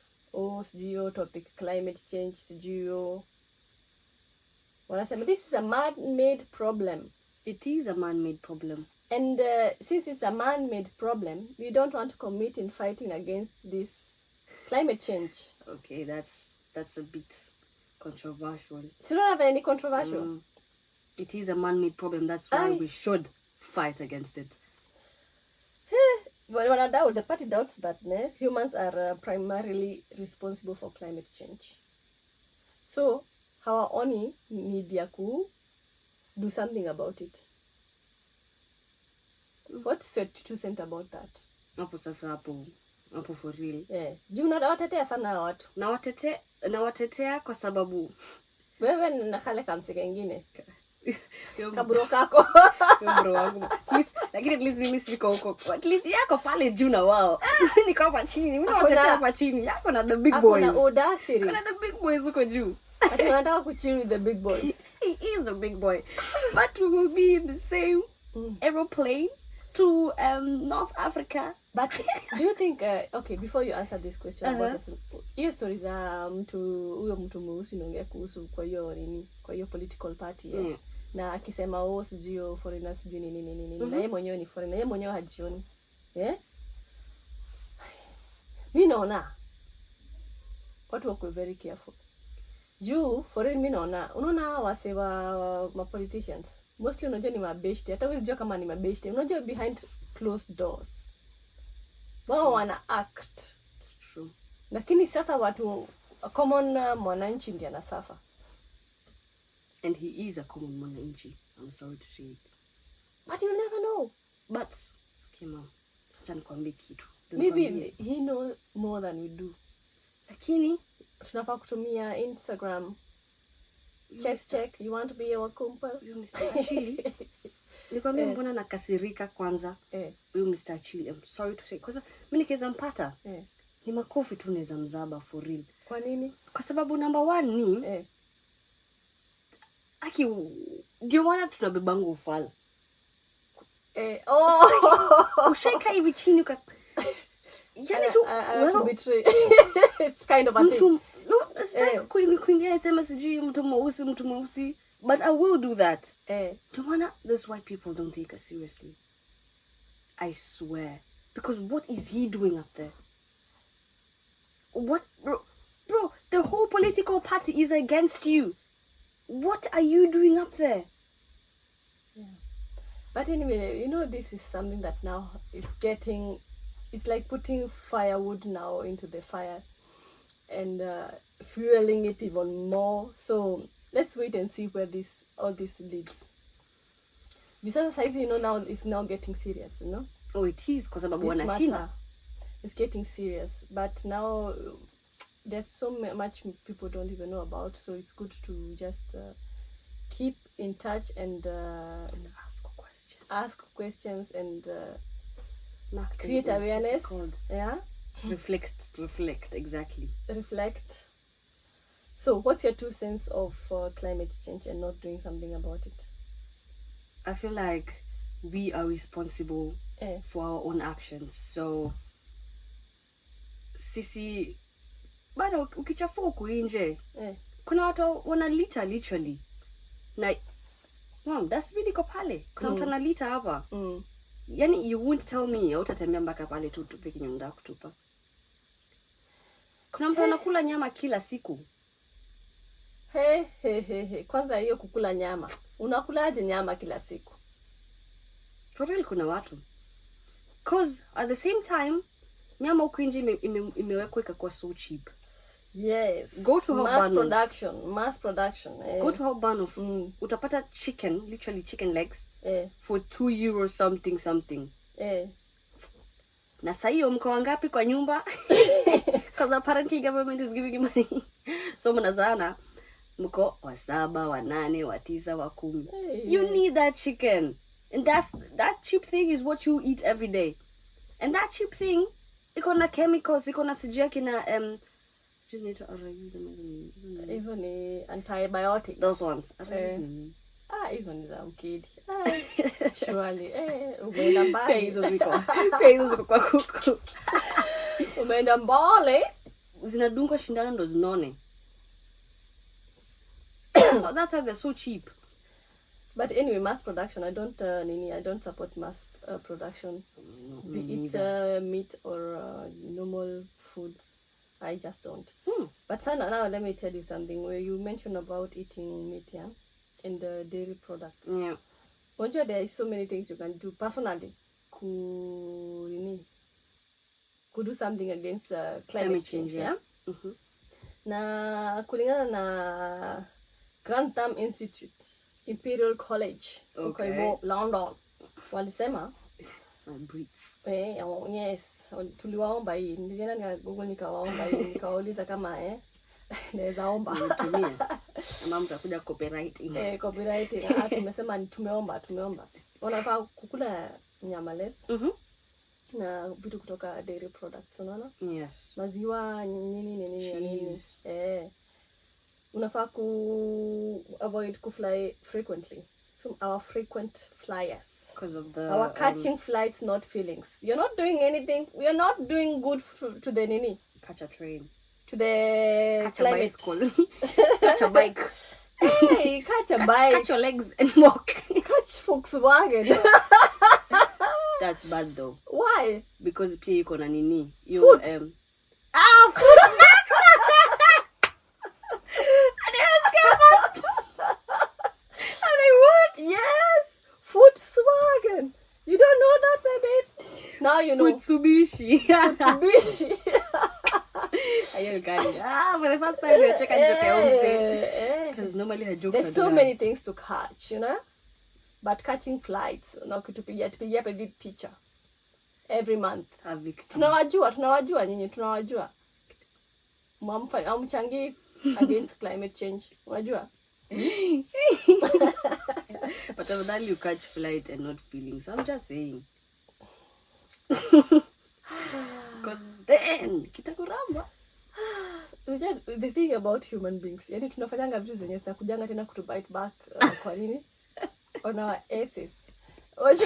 Speaker 1: Sijui topic climate change, sijui wanasema this is a man-made problem.
Speaker 2: It is a man-made problem.
Speaker 1: And since it's a man-made problem, we don't want to commit in fighting against this climate change.
Speaker 2: Okay, that's a bit controversial.
Speaker 1: So you don't have any controversial?
Speaker 2: It is a man-made problem. That's why we should fight against it.
Speaker 1: Well, the party doubts that humans are primarily responsible for climate change. So, our only need to do something about it. What's your 2 cents about that?
Speaker 2: Hapo sasa hapo for real.
Speaker 1: Juu nawatetea sana watu.
Speaker 2: Nawatetea kwa sababu
Speaker 1: wewe na kale kamse kengine. Kaburo kako.
Speaker 2: Bro wangu. Lakini at least mimi siko huko. At least yako pale juu na wao. Niko hapa chini. Mimi nawatetea hapa chini. Yako na the big boys.
Speaker 1: Kuna audacity.
Speaker 2: Kuna the big boys huko juu.
Speaker 1: Ati wanataka kuchill with the big boys.
Speaker 2: He is the big boy. But we will be in the same aeroplane to North Africa.
Speaker 1: But do you think okay, before you answer this question about hiyo stories huyo mtu mweusi unaongea kuhusu kwa hiyo political party na akisema sijui foreigners sijui nini na yeye mwenyewe ni foreigner, yeye mwenyewe hajioni. Mimi naona watu wako very careful. Juu foreign mimi unaona wase wa politicians mostly unajua ni mabeshte, hata wewe unajua kama ni mabeshte, unajua behind closed doors wao wana act.
Speaker 2: It's true.
Speaker 1: Lakini sasa watu common mwananchi ndiye anasafa.
Speaker 2: And he is a common mwananchi. I'm sorry to say it.
Speaker 1: But you never know.
Speaker 2: But skima sasa nikwambie kitu.
Speaker 1: Maybe he knows more than we do.
Speaker 2: Lakini
Speaker 1: tunafaa kutumia Instagram. Check, you want to be our kumpa?
Speaker 2: You Mr. Achille. Nikwambia mbona nakasirika kwanza. Huyu Mr. Achille, I'm sorry to say. Kwa sababu mimi nikiweza mpata ni makofi tu naweza mzaba for real.
Speaker 1: Kwa nini?
Speaker 2: Kwa sababu number 1 ni ndio maana tunabebangu ufala. Usheka hivi chini yani tu
Speaker 1: well, betray. It's kind of a thing.
Speaker 2: No, it's like kuingia sema sijui mtu mweusi, but I will do that. Ndio maana that's why people don't take us seriously. I swear. Because what is he doing up there? What bro, the whole political party is against you. What are you doing up there?
Speaker 1: But anyway, this is something that now is it's like putting firewood now into the fire and fueling it even more. So let's wait and see where all this leads. You saw the size, now it's now getting serious,
Speaker 2: Oh, it is because about wanashinda.
Speaker 1: It's getting serious, but now there's so much people don't even know about, so it's good to just keep in touch and ask questions and create awareness.
Speaker 2: Reflect, exactly.
Speaker 1: Reflect. So what's your 2 cents of climate change and not doing something about it?
Speaker 2: I feel like we are responsible for our own actions. So sisi bado ukichafua huku nje kuna watu wanalita literally na dustbin iko pale, kuna mtu analita hapa Yani you won't tell me utatembea mpaka pale tu tupe kinyonda kutupa. Kuna mtu anakula nyama kila siku.
Speaker 1: Kwanza hiyo kukula nyama. Unakulaje nyama kila siku?
Speaker 2: For real kuna watu. Cause at the same time nyama huko nje imewekwa ikakuwa so cheap.
Speaker 1: Yes.
Speaker 2: Go to
Speaker 1: mass production.
Speaker 2: Go to Hamburg. Utapata chicken, literally chicken legs for €2 something. Na sasa hiyo mko wangapi kwa nyumba? Because apparently government is giving you money. So mnazana mko 7, 8, 9, 10. You need that chicken. And that cheap thing is what you eat every day. And that cheap thing iko na chemicals, iko na sijaki na
Speaker 1: hizo ni antibiotics.
Speaker 2: Those ones.
Speaker 1: Hizo ni za ukidi. Surely. Umeenda mbali.
Speaker 2: Hizo ziko kwa kuku.
Speaker 1: Umeenda mbali.
Speaker 2: Zinadungwa shindano ndo zinone. So that's why they're so cheap.
Speaker 1: But anyway, mass production, I don't support mass production. Be it meat or normal foods. I just don't. But Sana, now let me tell you something. Where you mentioned about eating meat, yeah, and the dairy products.
Speaker 2: Yeah.
Speaker 1: Unajua there is so many things you can do personally. Could do something against climate change, yeah. Na kulingana na Grantham Institute, Imperial College, okay, London. Walisema yes, tuliwaomba hii. Nilienda nika Google nikawaomba hii, nikawauliza kama naweza omba
Speaker 2: nitumie ama mtakuja copyright.
Speaker 1: Copyright. Tumesema tumeomba. Wanafaa kukula nyama less. Na vitu kutoka dairy products, unaona?
Speaker 2: Yes.
Speaker 1: Maziwa nini
Speaker 2: cheese.
Speaker 1: Unafaa ku avoid kufly frequently. So our frequent flyers,
Speaker 2: because of the
Speaker 1: our catching flights, not feelings. You're not doing anything. We are not doing good to the nini.
Speaker 2: Catch a train.
Speaker 1: To the
Speaker 2: catch
Speaker 1: climate.
Speaker 2: A bicycle. Catch a bike.
Speaker 1: Hey, catch a bike.
Speaker 2: Catch your legs and walk.
Speaker 1: Catch Volkswagen.
Speaker 2: That's bad though.
Speaker 1: Why?
Speaker 2: Because pia yuko na nini?
Speaker 1: Food.
Speaker 2: Food.
Speaker 1: Yes, Volkswagen. You don't know that, baby? Now you know.
Speaker 2: Mitsubishi. Ayo gani? For the first time I check and because normally her jokes.
Speaker 1: There's so many things to catch, you know. But catching flights, na kutupigia hapa hivi picha every month. Tunawajua nyinyi, tunawajua. Amchangi against climate change. Unajua?
Speaker 2: But then you catch flight and not feelings. I'm just saying. Because then kitakuramba.
Speaker 1: The thing about human beings, yani tunafanyanga vitu zenye zinakujanga tena kutubite back. Kwa nini? On our asses.
Speaker 2: Our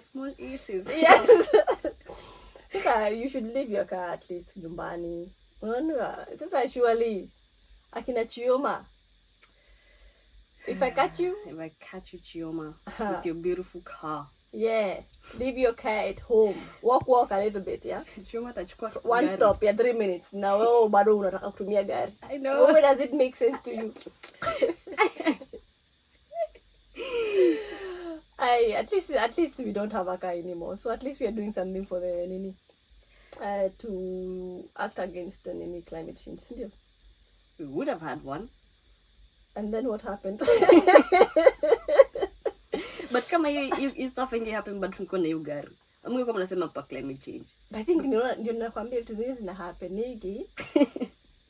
Speaker 2: small asses.
Speaker 1: Yes. Sasa you should leave your car at least nyumbani. Unaona? Sasa surely akina Chioma. If I catch you,
Speaker 2: Chioma, with your beautiful car.
Speaker 1: Yeah, leave your car at home. Walk a little bit, yeah.
Speaker 2: Chioma tachukua
Speaker 1: one gari. Stop, yeah, 3 minutes. Na wewe bado unataka kutumia gari.
Speaker 2: I know.
Speaker 1: Why does it make sense to you? At least we don't have a car anymore. So at least we are doing something for the nini. To act against the nini climate change.
Speaker 2: We would have had one.
Speaker 1: And then what happened?
Speaker 2: But kama you stuff inge happen but tuko na hiyo gari. Amungu kama nasema pa climate change.
Speaker 1: I think ndio nakwambia vitu zingi zina happen nigi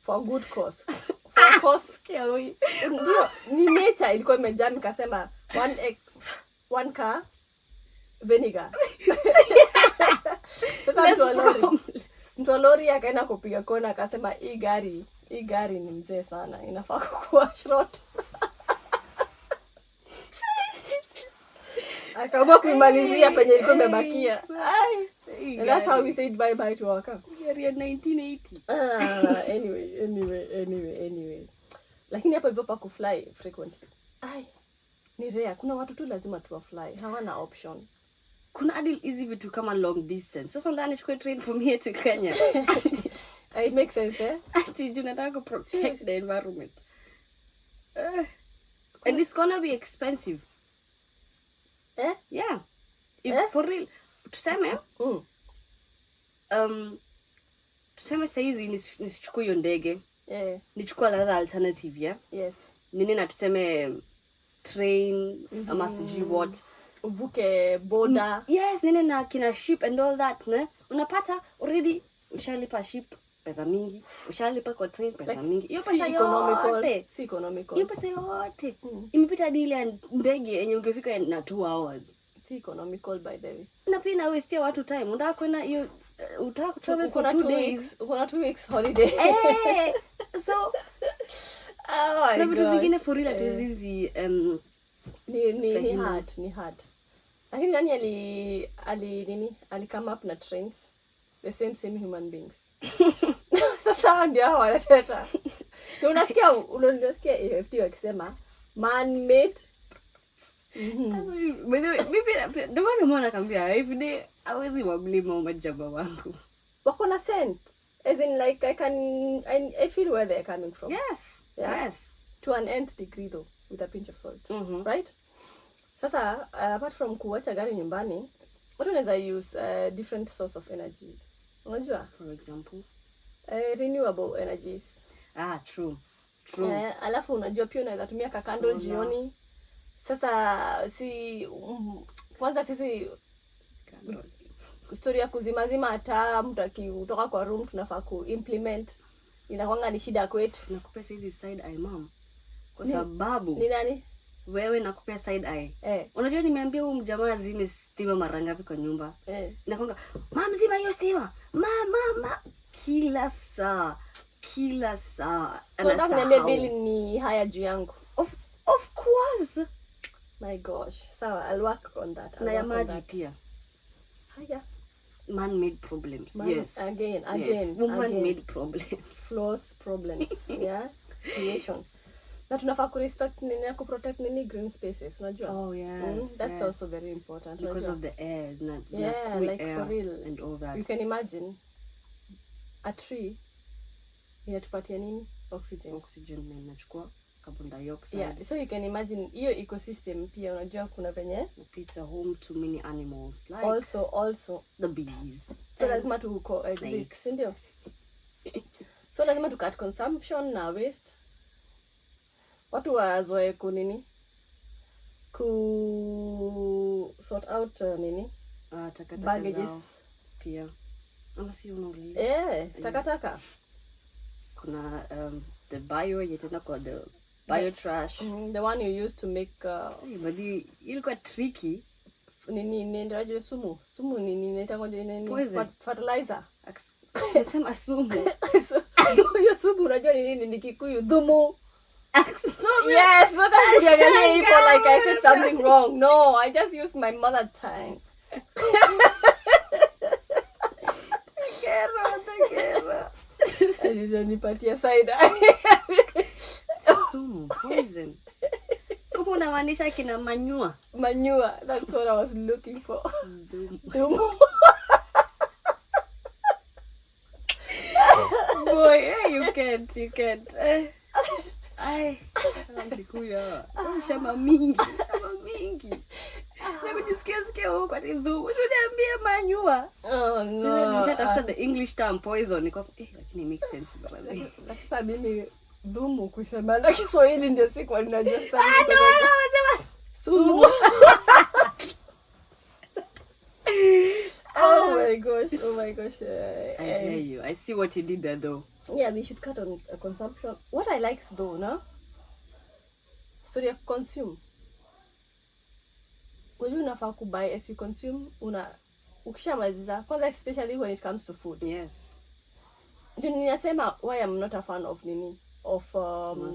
Speaker 1: for good cause. For cause kiawi. Ndio ni nature ilikuwa imejaa nikasema one car vinegar. Sasa mtu lori akaenda kupiga kona akasema hii gari ni mzee sana, inafaa kuwa short. Akaamua kuimalizia penye ilikuwa imebakia. That's how we said bye bye to our car.
Speaker 2: Gari ya 1980.
Speaker 1: Anyway. Lakini hapo hivyo pa kufly frequently. Ni rare. Kuna watu tu lazima tu fly. Hawana option.
Speaker 2: kuna hadi hizi vitu kama long distance. Sasa ndani chukue train from here to Kenya.
Speaker 1: It makes sense, eh?
Speaker 2: Ati tunataka ku protect the environment. And it's gonna be expensive. Yeah. If for real, tuseme tuseme saizi nisichukue hiyo ndege. Nichukua another alternative, yeah? Yes. Nini na tuseme train ama sijui what.
Speaker 1: Uvuke border.
Speaker 2: Yes, nini na kina ship and all that, ne? Unapata already ushalipa ship pesa mingi, ushalipa kwa train pesa mingi. Hiyo pesa yote
Speaker 1: si economical.
Speaker 2: Hiyo pesa yote imepita deal ya ndege yenye ungefika na 2 hours.
Speaker 1: Si economical by the way.
Speaker 2: Na pia na waste watu time. Unataka kwenda hiyo utaka travel for 2 days.
Speaker 1: Uko na 2 weeks holiday.
Speaker 2: So na vitu zingine for real tuzizi
Speaker 1: ni hard. Lakini nani ali come up na trains, the same human beings. Sasa ndio hao wanateta. Unasikia AfD wakisema man made.
Speaker 2: Mimi ndio maana kambia AfD hawezi wablame majaba wangu.
Speaker 1: Wako na sense. As in like I feel where they're coming from.
Speaker 2: Yes.
Speaker 1: Yeah? Yes. To an nth degree though, with a pinch of salt. Right? Sasa apart from kuwacha gari nyumbani, watu wanaweza use different source of energy. Unajua?
Speaker 2: For example,
Speaker 1: renewable energies.
Speaker 2: True.
Speaker 1: Alafu unajua pia unaweza tumia kakando jioni. Sasa kwanza sisi story ya kuzima hata mtu akitoka kwa room tunafaa implement, inakuanga ni shida kwetu.
Speaker 2: Nakupea hizi side eye mom. Kwa sababu
Speaker 1: ni nani?
Speaker 2: Wewe nakupea side eye. Unajua nimeambia huyu mjamaa zime stima mara ngapi kwa nyumba? Nakonga, "Mama zima hiyo stima." Mama kila saa.
Speaker 1: So ndio niambia bili ni haya juu yangu.
Speaker 2: Of course.
Speaker 1: My gosh. Sawa, I'll work on that.
Speaker 2: Na ya maji pia.
Speaker 1: Haya.
Speaker 2: Man-made problems. Yes.
Speaker 1: Again.
Speaker 2: Woman-made problems.
Speaker 1: Flaws problems. Yeah. Creation. Na tunafaa ku respect nini na ku protect nini green spaces, unajua?
Speaker 2: Oh yes.
Speaker 1: That's also very important.
Speaker 2: Because of the air, it's not
Speaker 1: like
Speaker 2: air
Speaker 1: for real.
Speaker 2: And all that.
Speaker 1: You can imagine a tree inatupatia nini? Oxygen
Speaker 2: na inachukua carbon dioxide.
Speaker 1: Yeah, so you can imagine hiyo ecosystem pia unajua kuna venye
Speaker 2: it's a home to many animals like
Speaker 1: also
Speaker 2: the bees.
Speaker 1: So lazima tu coexist, ndio? So lazima tu cut consumption na waste. Watu wazoe sort out
Speaker 2: takataka
Speaker 1: baggages
Speaker 2: pia. Ama si unauli.
Speaker 1: Takataka.
Speaker 2: Kuna the bio yetena kwa the bio trash.
Speaker 1: The one you use to make
Speaker 2: but ilikuwa tricky.
Speaker 1: Ndio sumu inaitwa fertilizer.
Speaker 2: Sema sumu.
Speaker 1: Hiyo sumu unajua ni nini? Ni Kikuyu dhumu.
Speaker 2: Yes,
Speaker 1: so that you feel like I said something wrong. No, I just used my mother tongue. Takera. Alinipatia side.
Speaker 2: Sumu, poison. Kupo unamaanisha kina manure.
Speaker 1: That's what I was looking for. Dhumu.
Speaker 2: Boy, you can't. Kikuya. Shamba mingi. Nimejisikia huko ati dhumu. Usiniambie manure.
Speaker 1: Oh no.
Speaker 2: Nishatafuta the English term poison. Niko lakini make sense brother.
Speaker 1: Sasa mimi dhumu kusema na Kiswahili ndio siku ninajua sana.
Speaker 2: No,
Speaker 1: sumu. Oh my gosh.
Speaker 2: I hear you. I see what you did there though.
Speaker 1: Yeah, we should cut on consumption. What I like though, no? Story ya consume. When you unafaa ku buy as you consume, ukishamaliza, kwanza especially when it comes to food.
Speaker 2: Yes.
Speaker 1: Ndio ninasema why I'm not a fan of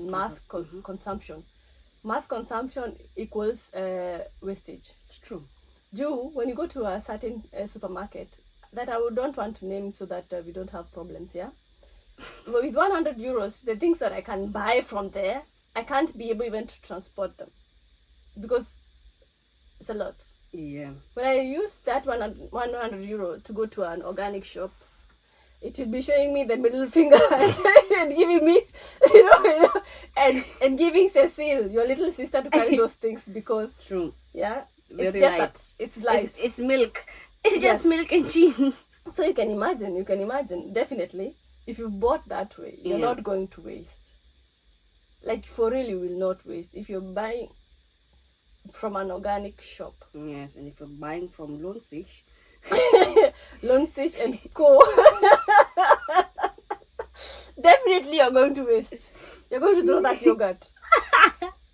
Speaker 1: mass consumption. Mass consumption equals wastage.
Speaker 2: It's true.
Speaker 1: When you go to a certain supermarket that I don't want to name so that we don't have problems, yeah? But with 100 euros, the things that I can buy from there, I can't be able even to transport them. Because it's a lot.
Speaker 2: Yeah.
Speaker 1: When I use that 100 euro to go to an organic shop, it will be showing me the middle finger and giving me, and giving Cecile, your little sister, to carry those things because
Speaker 2: true.
Speaker 1: Yeah,
Speaker 2: very
Speaker 1: it's just
Speaker 2: light.
Speaker 1: It's light.
Speaker 2: It's milk. It's just milk and cheese.
Speaker 1: So you can imagine. Definitely, if you bought that way, you're not going to waste. Like for real, you will not waste if you're buying from an organic shop.
Speaker 2: Yes, and if you're buying from Lonzig
Speaker 1: and Co. Definitely you're going to waste. You're going to throw that yogurt.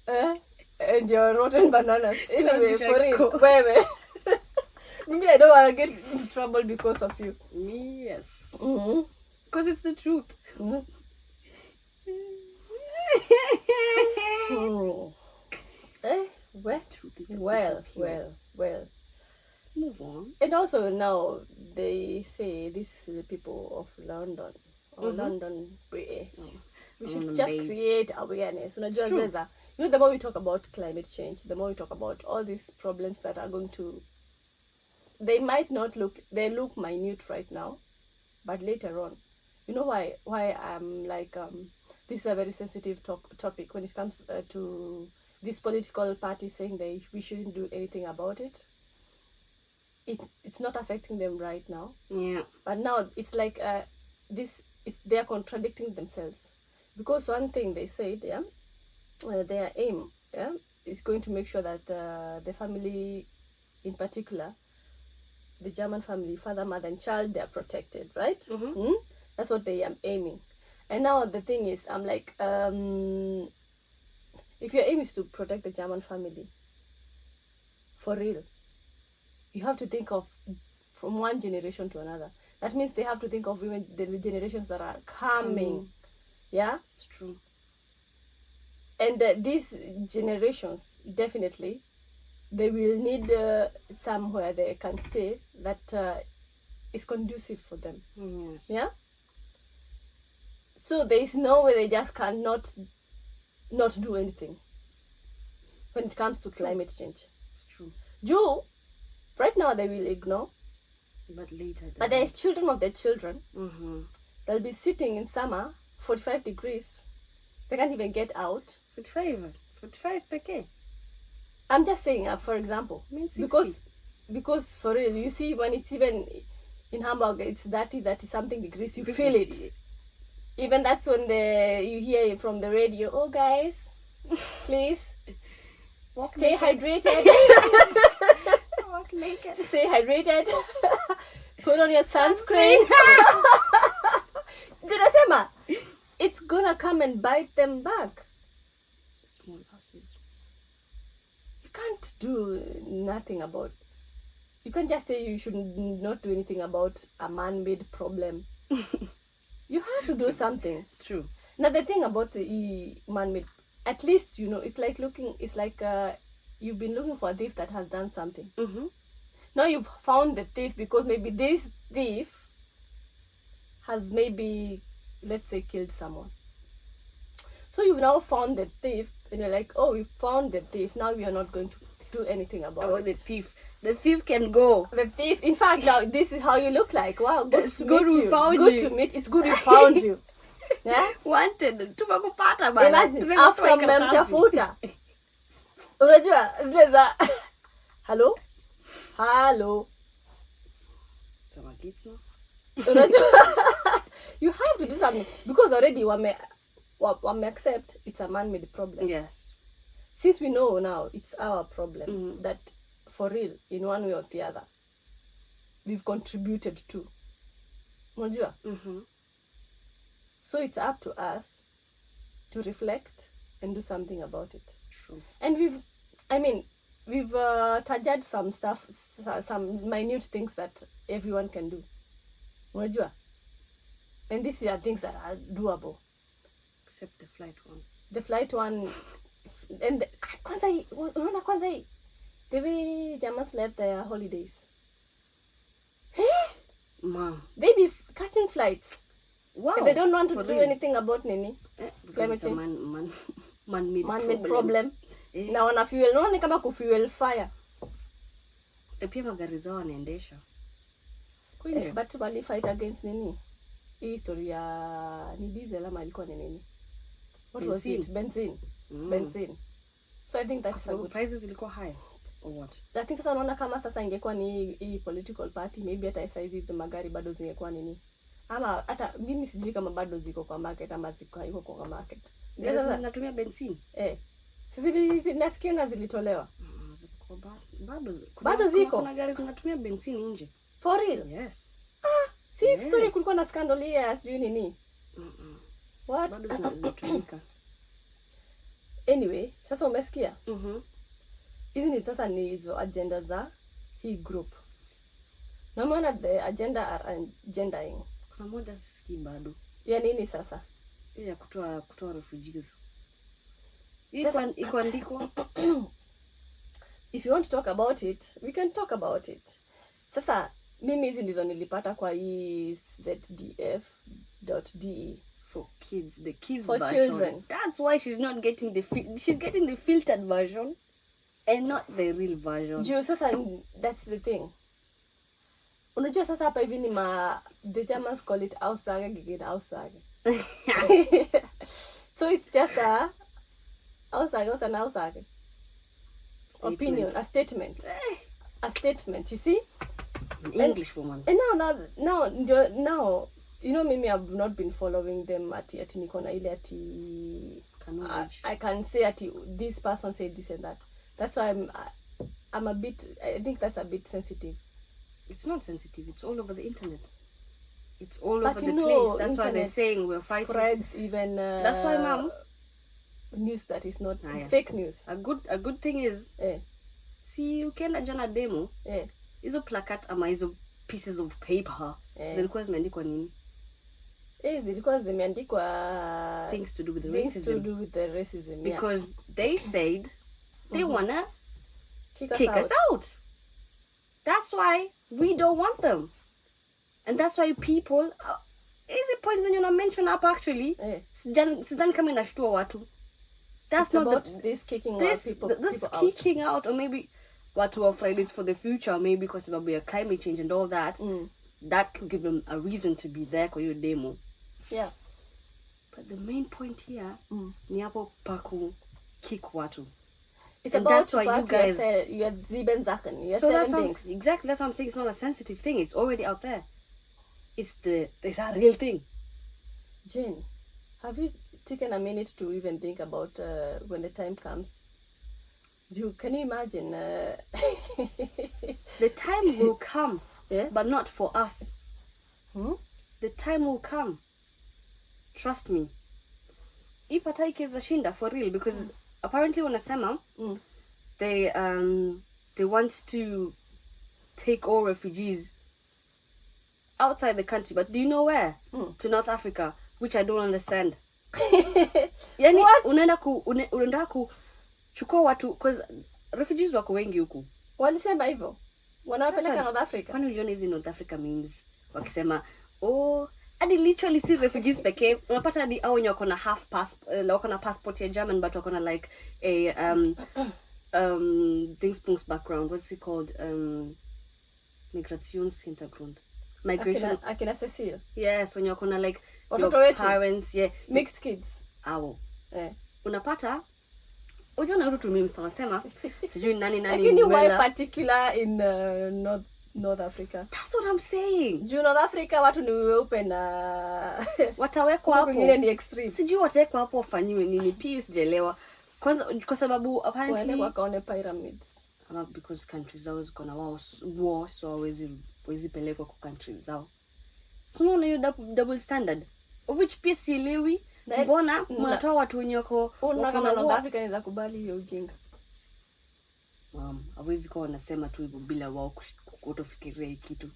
Speaker 1: And your rotten bananas. Anyway, for real. Wait. Maybe I don't want to get into trouble because of you.
Speaker 2: Yes. Because it's the truth.
Speaker 1: Well.
Speaker 2: Move on.
Speaker 1: And also now they say these people of London or London we should just create awareness. The more we talk about climate change, the more we talk about all these problems that are going to, they might not look minute right now, but later on, you know why I'm like this is a very sensitive topic when it comes to this political party saying that we shouldn't do anything about it. It's not affecting them right now.
Speaker 2: Yeah.
Speaker 1: But now it's like they're contradicting themselves, because one thing they said, their aim, is going to make sure that the family, in particular, the German family, father, mother, and child, they are protected, right? That's what they are aiming. And now the thing is, I'm like, if your aim is to protect the German family, for real, you have to think of from one generation to another. That means they have to think of even the generations that are coming. Yeah?
Speaker 2: It's true.
Speaker 1: And these generations, definitely, they will need somewhere they can stay that is conducive for them.
Speaker 2: Yes.
Speaker 1: Yeah? So there is no way they just cannot not do anything when it comes to climate change.
Speaker 2: It's true.
Speaker 1: Right now they will ignore.
Speaker 2: But later.
Speaker 1: But there is children of their children. They'll be sitting in summer, 45 degrees. They can't even get out.
Speaker 2: 45 PK.
Speaker 1: I'm just saying, for example, because for real, you see, when it's even in Hamburg, it's 30 something degrees. You feel it. Even that's when you hear from the radio, oh guys, please stay hydrated.
Speaker 2: Walk naked.
Speaker 1: Stay hydrated. Put on your sunscreen. Dinasema, it's gonna come and bite them back.
Speaker 2: Small losses.
Speaker 1: You can't do nothing about. You can't just say you should not do anything about a man-made problem. You have to do something.
Speaker 2: It's true.
Speaker 1: Now the thing about the man-made, at least it's like you've been looking for a thief that has done something. Now you've found the thief because maybe this thief has maybe, let's say, killed someone. So you've now found the thief and you're like, oh, we found the thief. Now we are not going to do anything about it.
Speaker 2: The thief. The thief can go.
Speaker 1: The thief. In fact, now this is how you look like. Wow, good to meet you. It's good we found you. Yeah?
Speaker 2: Wanted. Tumekupata bana.
Speaker 1: Imagine, after mmemtafuta. Unajua, zile za hello?
Speaker 2: Some kids now.
Speaker 1: You have to do something because already wame accept it's a man-made problem.
Speaker 2: Yes.
Speaker 1: Since we know now it's our problem that for real, in one way or the other, we've contributed to. Unajua? So it's up to us to reflect and do something about it.
Speaker 2: True.
Speaker 1: And we've touched some stuff, some minute things that everyone can do. Unajua? And these are things that are doable.
Speaker 2: Except the flight one.
Speaker 1: The flight one, and kwanza the way Germans left their holidays.
Speaker 2: Ma.
Speaker 1: They be catching flights.
Speaker 2: Wow.
Speaker 1: And they don't want to do anything about nini.
Speaker 2: Because it's a man-made
Speaker 1: problem. Na wana fuel, no ni kama kufuel fire.
Speaker 2: Pia magari zao wanaendesha.
Speaker 1: But wali fight against nini? Hii history ya ni diesel ama ilikuwa ni nini? What was it? Benzene. Benzene. So I think that's a good.
Speaker 2: Prices zilikuwa high or what?
Speaker 1: Lakini sasa unaona kama sasa ingekuwa ni hii political party, maybe hata size hizi magari bado zingekuwa nini? Ama hata mimi sijui kama bado ziko kwa market ama ziko kwa market.
Speaker 2: Sasa zinatumia benzene.
Speaker 1: Sisi nasikia zilitolewa.
Speaker 2: Bado
Speaker 1: ziko.
Speaker 2: Kuna gari zinatumia benzene nje.
Speaker 1: For real?
Speaker 2: Yes.
Speaker 1: Yes. Story kulikuwa na scandal ya sijui nini. What?
Speaker 2: Bado zinatumika.
Speaker 1: Anyway, sasa umesikia? Hizi ni sasa ni hizo agenda za hii group. Na maana the agenda are agendaing.
Speaker 2: Kuna moja sisi bado.
Speaker 1: Ya nini sasa?
Speaker 2: Ya kutoa refugees. Iko andiko.
Speaker 1: If you want to talk about it, we can talk about it. Sasa mimi hizi ndizo nilipata kwa hii zdf.de
Speaker 2: for kids, the kids
Speaker 1: for
Speaker 2: version.
Speaker 1: Children.
Speaker 2: That's why she's not getting she's getting the filtered version and not the real version.
Speaker 1: Juu sasa that's the thing. Unajua sasa hapa hivi ni the Germans call it Aussage gegen Aussage. So it's just a Aussage, what's an Aussage? Opinion, a statement. A statement, you see?
Speaker 2: English woman.
Speaker 1: And now, you know, maybe I've not been following them ati niko na ile ati I can say ati this person said this and that. That's why I'm a bit, I think that's a bit sensitive.
Speaker 2: It's not sensitive. It's all over the internet. It's all over the place. That's why they're saying we're fighting.
Speaker 1: Spreads even.
Speaker 2: That's why, ma'am.
Speaker 1: News that is not fake news.
Speaker 2: A good thing is. See, ukienda jana demo. Hizo plakat ama hizo pieces of paper. Zilikuwa zimeandikwa nini?
Speaker 1: Zilikuwa zimeandikwa
Speaker 2: things to do with
Speaker 1: the racism.
Speaker 2: Because they said they wanna kick us out. That's why we don't want them. And that's why people easy points that you not mention up actually. Sidan kama inashtua watu.
Speaker 1: That's not this kicking out people.
Speaker 2: This kicking out, or maybe watu are Fridays for the future, maybe because of climate change and all that. That could give them a reason to be there for your demo.
Speaker 1: Yeah.
Speaker 2: But the main point here, ni hapo paku kick watu.
Speaker 1: It's and about that's why you guys you have 7 Sachen. You have 7 things.
Speaker 2: Exactly, that's what I'm saying. It's not a sensitive thing. It's already out there. It's a real thing.
Speaker 1: Jane, have you taken a minute to even think about when the time comes? Can you imagine?
Speaker 2: The time will come, but not for us. The time will come. Trust me. Ipataike is a shinda for real, because apparently wanasema they want to take all refugees outside the country, but do you know where? To North Africa, which I don't understand. Yani unaenda kuchukua watu, because refugees wako wengi huku.
Speaker 1: Walisema hivyo. Wanapeleka North Africa.
Speaker 2: Kwani unajua hizi North Africa means wakisema hadi literally si refugees pekee, unapata hadi hao wenye wako na half passport, wako na passport ya German but wako na like a Dingsbums background. What's it called? Migrationshintergrund. Migration.
Speaker 1: Akina Cecile.
Speaker 2: Yes, when wako na like
Speaker 1: watoto wetu.
Speaker 2: Parents,
Speaker 1: mixed kids.
Speaker 2: Awo. Unapata unajua na mimi msema sijui nani
Speaker 1: lakini why particular in North Africa?
Speaker 2: That's what I'm saying.
Speaker 1: Juu North Africa watu ni weupe na
Speaker 2: watawekwa hapo.
Speaker 1: Wengine ni extreme.
Speaker 2: Sijui watawekwa hapo wafanywe nini, pia sijaelewa. Kwanza kwa sababu apparently
Speaker 1: wakaone pyramids.
Speaker 2: Because countries zao ziko na war, so hawezi pelekwa kwa countries zao. So unaona hiyo double standard. Of which pia sielewi. Mbona mnatoa watu wenye wako
Speaker 1: kama North Africa inaweza kubali hiyo ujinga?
Speaker 2: Hawezi kwa wanasema tu hivyo bila wao kutofikiria kitu.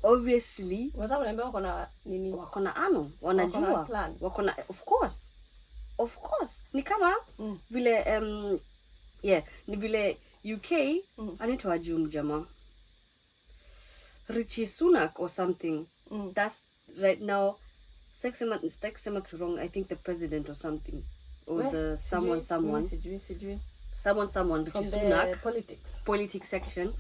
Speaker 2: Obviously,
Speaker 1: wanaambia wako na nini?
Speaker 2: Wako na wanajua. Wako na of course. Ni kama vile ni vile UK anaitwa Jum jamaa. Richie Sunak or something. That's right now. Sema wrong. I think the president or something, or the someone.
Speaker 1: Sijui.
Speaker 2: Someone. Richie Sunak.
Speaker 1: Politics
Speaker 2: section.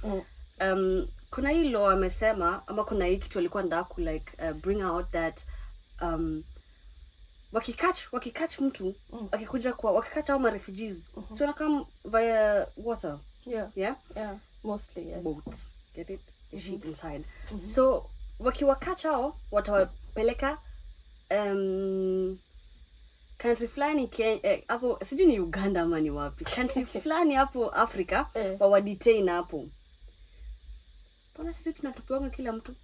Speaker 2: kuna hii law amesema, ama kuna hii kitu alikuwa nataka ku like bring out that wakikatch mtu akikuja kwa wakikatch au refugees so wanakam via water. Yeah
Speaker 1: mostly yes,
Speaker 2: boats, get it, ship inside. So wakiwakatch hao watawapeleka country fulani hapo sijui ni Uganda ama ni wapi, country fulani hapo Africa wa detain hapo. Mbona sisi tunatupiwa kila mtu?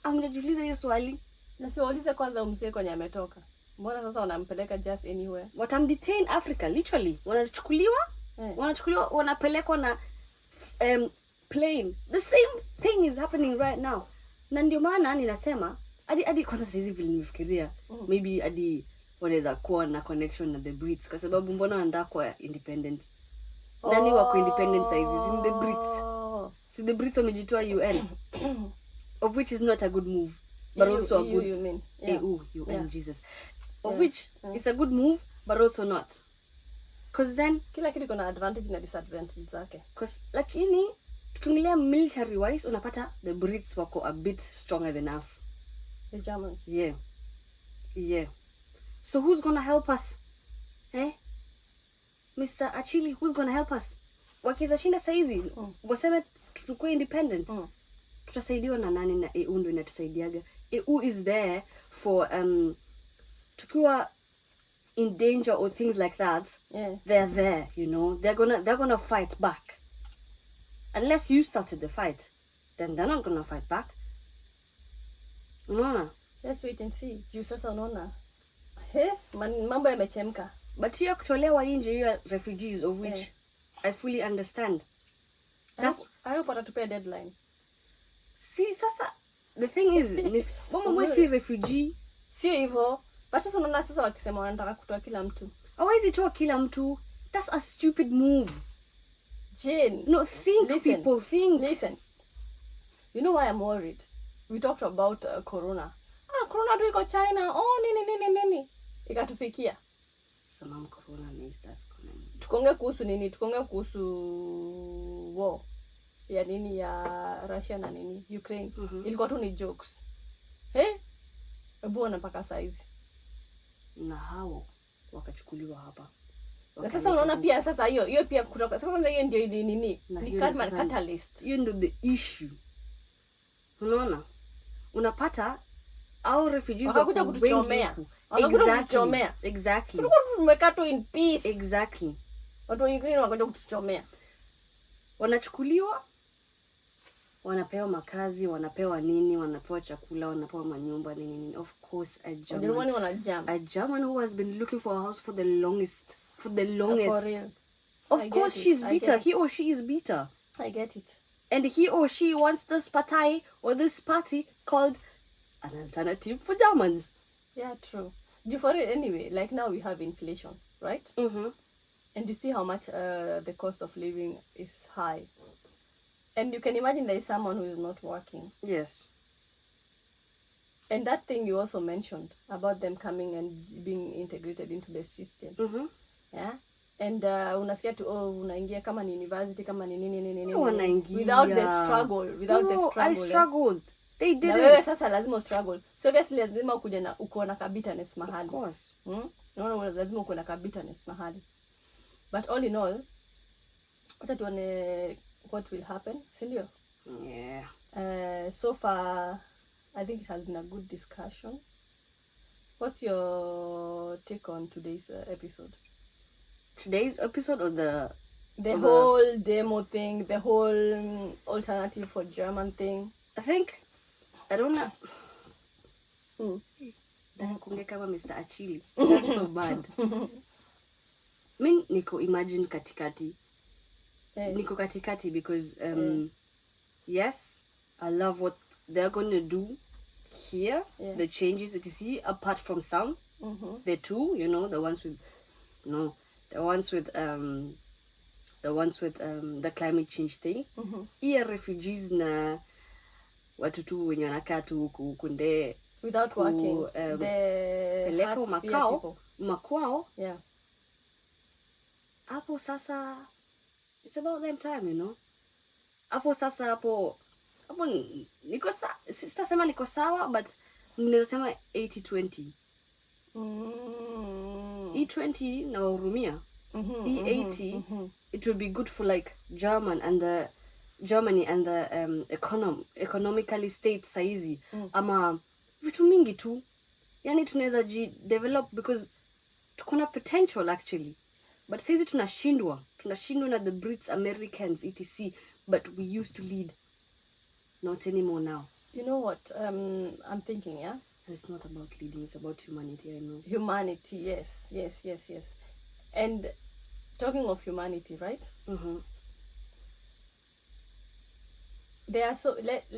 Speaker 2: Amjajiuliza hiyo swali?
Speaker 1: Na si waulize kwanza umsie kwenye ametoka. Mbona sasa wanampeleka just anywhere?
Speaker 2: Watamdetain Africa literally. Wanachukuliwa wanapelekwa na plane. The same thing is happening right now. Na ndio maana ninasema hadi kwa sasa hizi vile nimefikiria maybe hadi wanaweza kuwa na connection na the Brits kwa sababu mbona wanataka kwa independent? Nani wako independent sizes in the Brits? See, the Brits wamejitoa UN, of which is not a good move, but also a good.
Speaker 1: You mean?
Speaker 2: UN, Jesus. Of which it's a good move, but also not. Because then
Speaker 1: kila kitu kuna advantage na disadvantage zake.
Speaker 2: Because lakini tukiongelea military wise unapata the Brits wako a bit stronger than us.
Speaker 1: The Germans.
Speaker 2: Yeah. So who's gonna help us? Mr. Achili, who's gonna help us? Wakiza shinda saizi waseme tutukue independent. Tutasaidiwa na nani? Na EU ndio inatusaidiaga. EU is there for tukiwa in danger or things like that. They're there, you know. They're gonna fight back. Unless you started the fight, then they're not gonna fight back. Unaona?
Speaker 1: Let's wait and see. Juu sasa unaona. Mambo yamechemka.
Speaker 2: But hiyo kutolewa nje hiyo refugees of which I fully understand.
Speaker 1: I hope watatupea deadline.
Speaker 2: See, sasa the thing is mama si refugee.
Speaker 1: Sio hivyo. But sasa unaona sasa wakisema wanataka kutoa kila mtu.
Speaker 2: Hawezi toa kila mtu. That's a stupid move.
Speaker 1: Jane.
Speaker 2: No, people think.
Speaker 1: Listen. You know why I'm worried? We talked about corona. Corona tu iko China. Nini. Ikatufikia.
Speaker 2: Samam corona ni start kuna.
Speaker 1: Tukonge kuhusu war. Ya nini ya Russia na nini Ukraine. Ilikuwa tu ni jokes. Ebona mpaka size.
Speaker 2: Na hao wakachukuliwa hapa.
Speaker 1: Na sasa unaona pia sasa hiyo pia kutoka. Sasa kwanza hiyo ndio nini? Ni catalyst.
Speaker 2: Hiyo ndio the issue. Unaona? Unapata au refugees
Speaker 1: wakakuja kutuchomea.
Speaker 2: Exactly.
Speaker 1: Tulikuwa tumekaa tu in peace.
Speaker 2: Exactly.
Speaker 1: Watu wa Ukraine wakakuja kutuchomea.
Speaker 2: Wanachukuliwa, wanapewa makazi, wanapewa nini, wanapewa chakula, wanapewa manyumba nini. Of course a German who has been looking for a house for the longest. For real. Of course she's bitter. He or she is bitter.
Speaker 1: I get it.
Speaker 2: And he or she wants this party or this party called an alternative for Germans.
Speaker 1: Yeah, true. For it anyway, like now we have inflation, right? And you see how much the cost of living is high. And you can imagine there is someone who is not working.
Speaker 2: Yes.
Speaker 1: And that thing you also mentioned about them coming and being integrated into the system. Yeah. And unasikia tu unaingia kama ni university kama ni nini without the struggle.
Speaker 2: I struggled. They did it.
Speaker 1: Na wewe sasa lazima struggle. So obviously lazima uko na bitterness mahali.
Speaker 2: Of course.
Speaker 1: No, lazima uko na bitterness mahali. But all in all, wacha tuone what will happen, si ndio?
Speaker 2: Yeah.
Speaker 1: So far I think it has been a good discussion. What's your take on today's episode?
Speaker 2: Today's episode or the
Speaker 1: whole demo thing, the whole alternative for German thing?
Speaker 2: I don't know. Kunge kama Mr. Achili. That's so bad. Mimi niko imagine katikati. Niko katikati because yes, I love what they're going to do here. The changes that you see apart from some. The two, you know, the ones with the climate change thing. Here refugees na watu tu wenye wanakaa tu huku nde
Speaker 1: without working,
Speaker 2: peleka makwao.
Speaker 1: Yeah.
Speaker 2: Hapo sasa it's about them time, you know. hapo sasa hapo niko sitasema niko sawa, but ninaweza sema 80-20. Hii 20 na wahurumia. Hii 80 it will be good for like Germany and the economically state saizi ama vitu mingi tu. Yani tunaweza develop because tukona potential actually. But saizi tunashindwa na the Brits, Americans, etc. But we used to lead. Not anymore now.
Speaker 1: You know what? I'm thinking, yeah?
Speaker 2: And it's not about leading, it's about humanity, I know.
Speaker 1: Humanity, yes. And talking of humanity, right? There are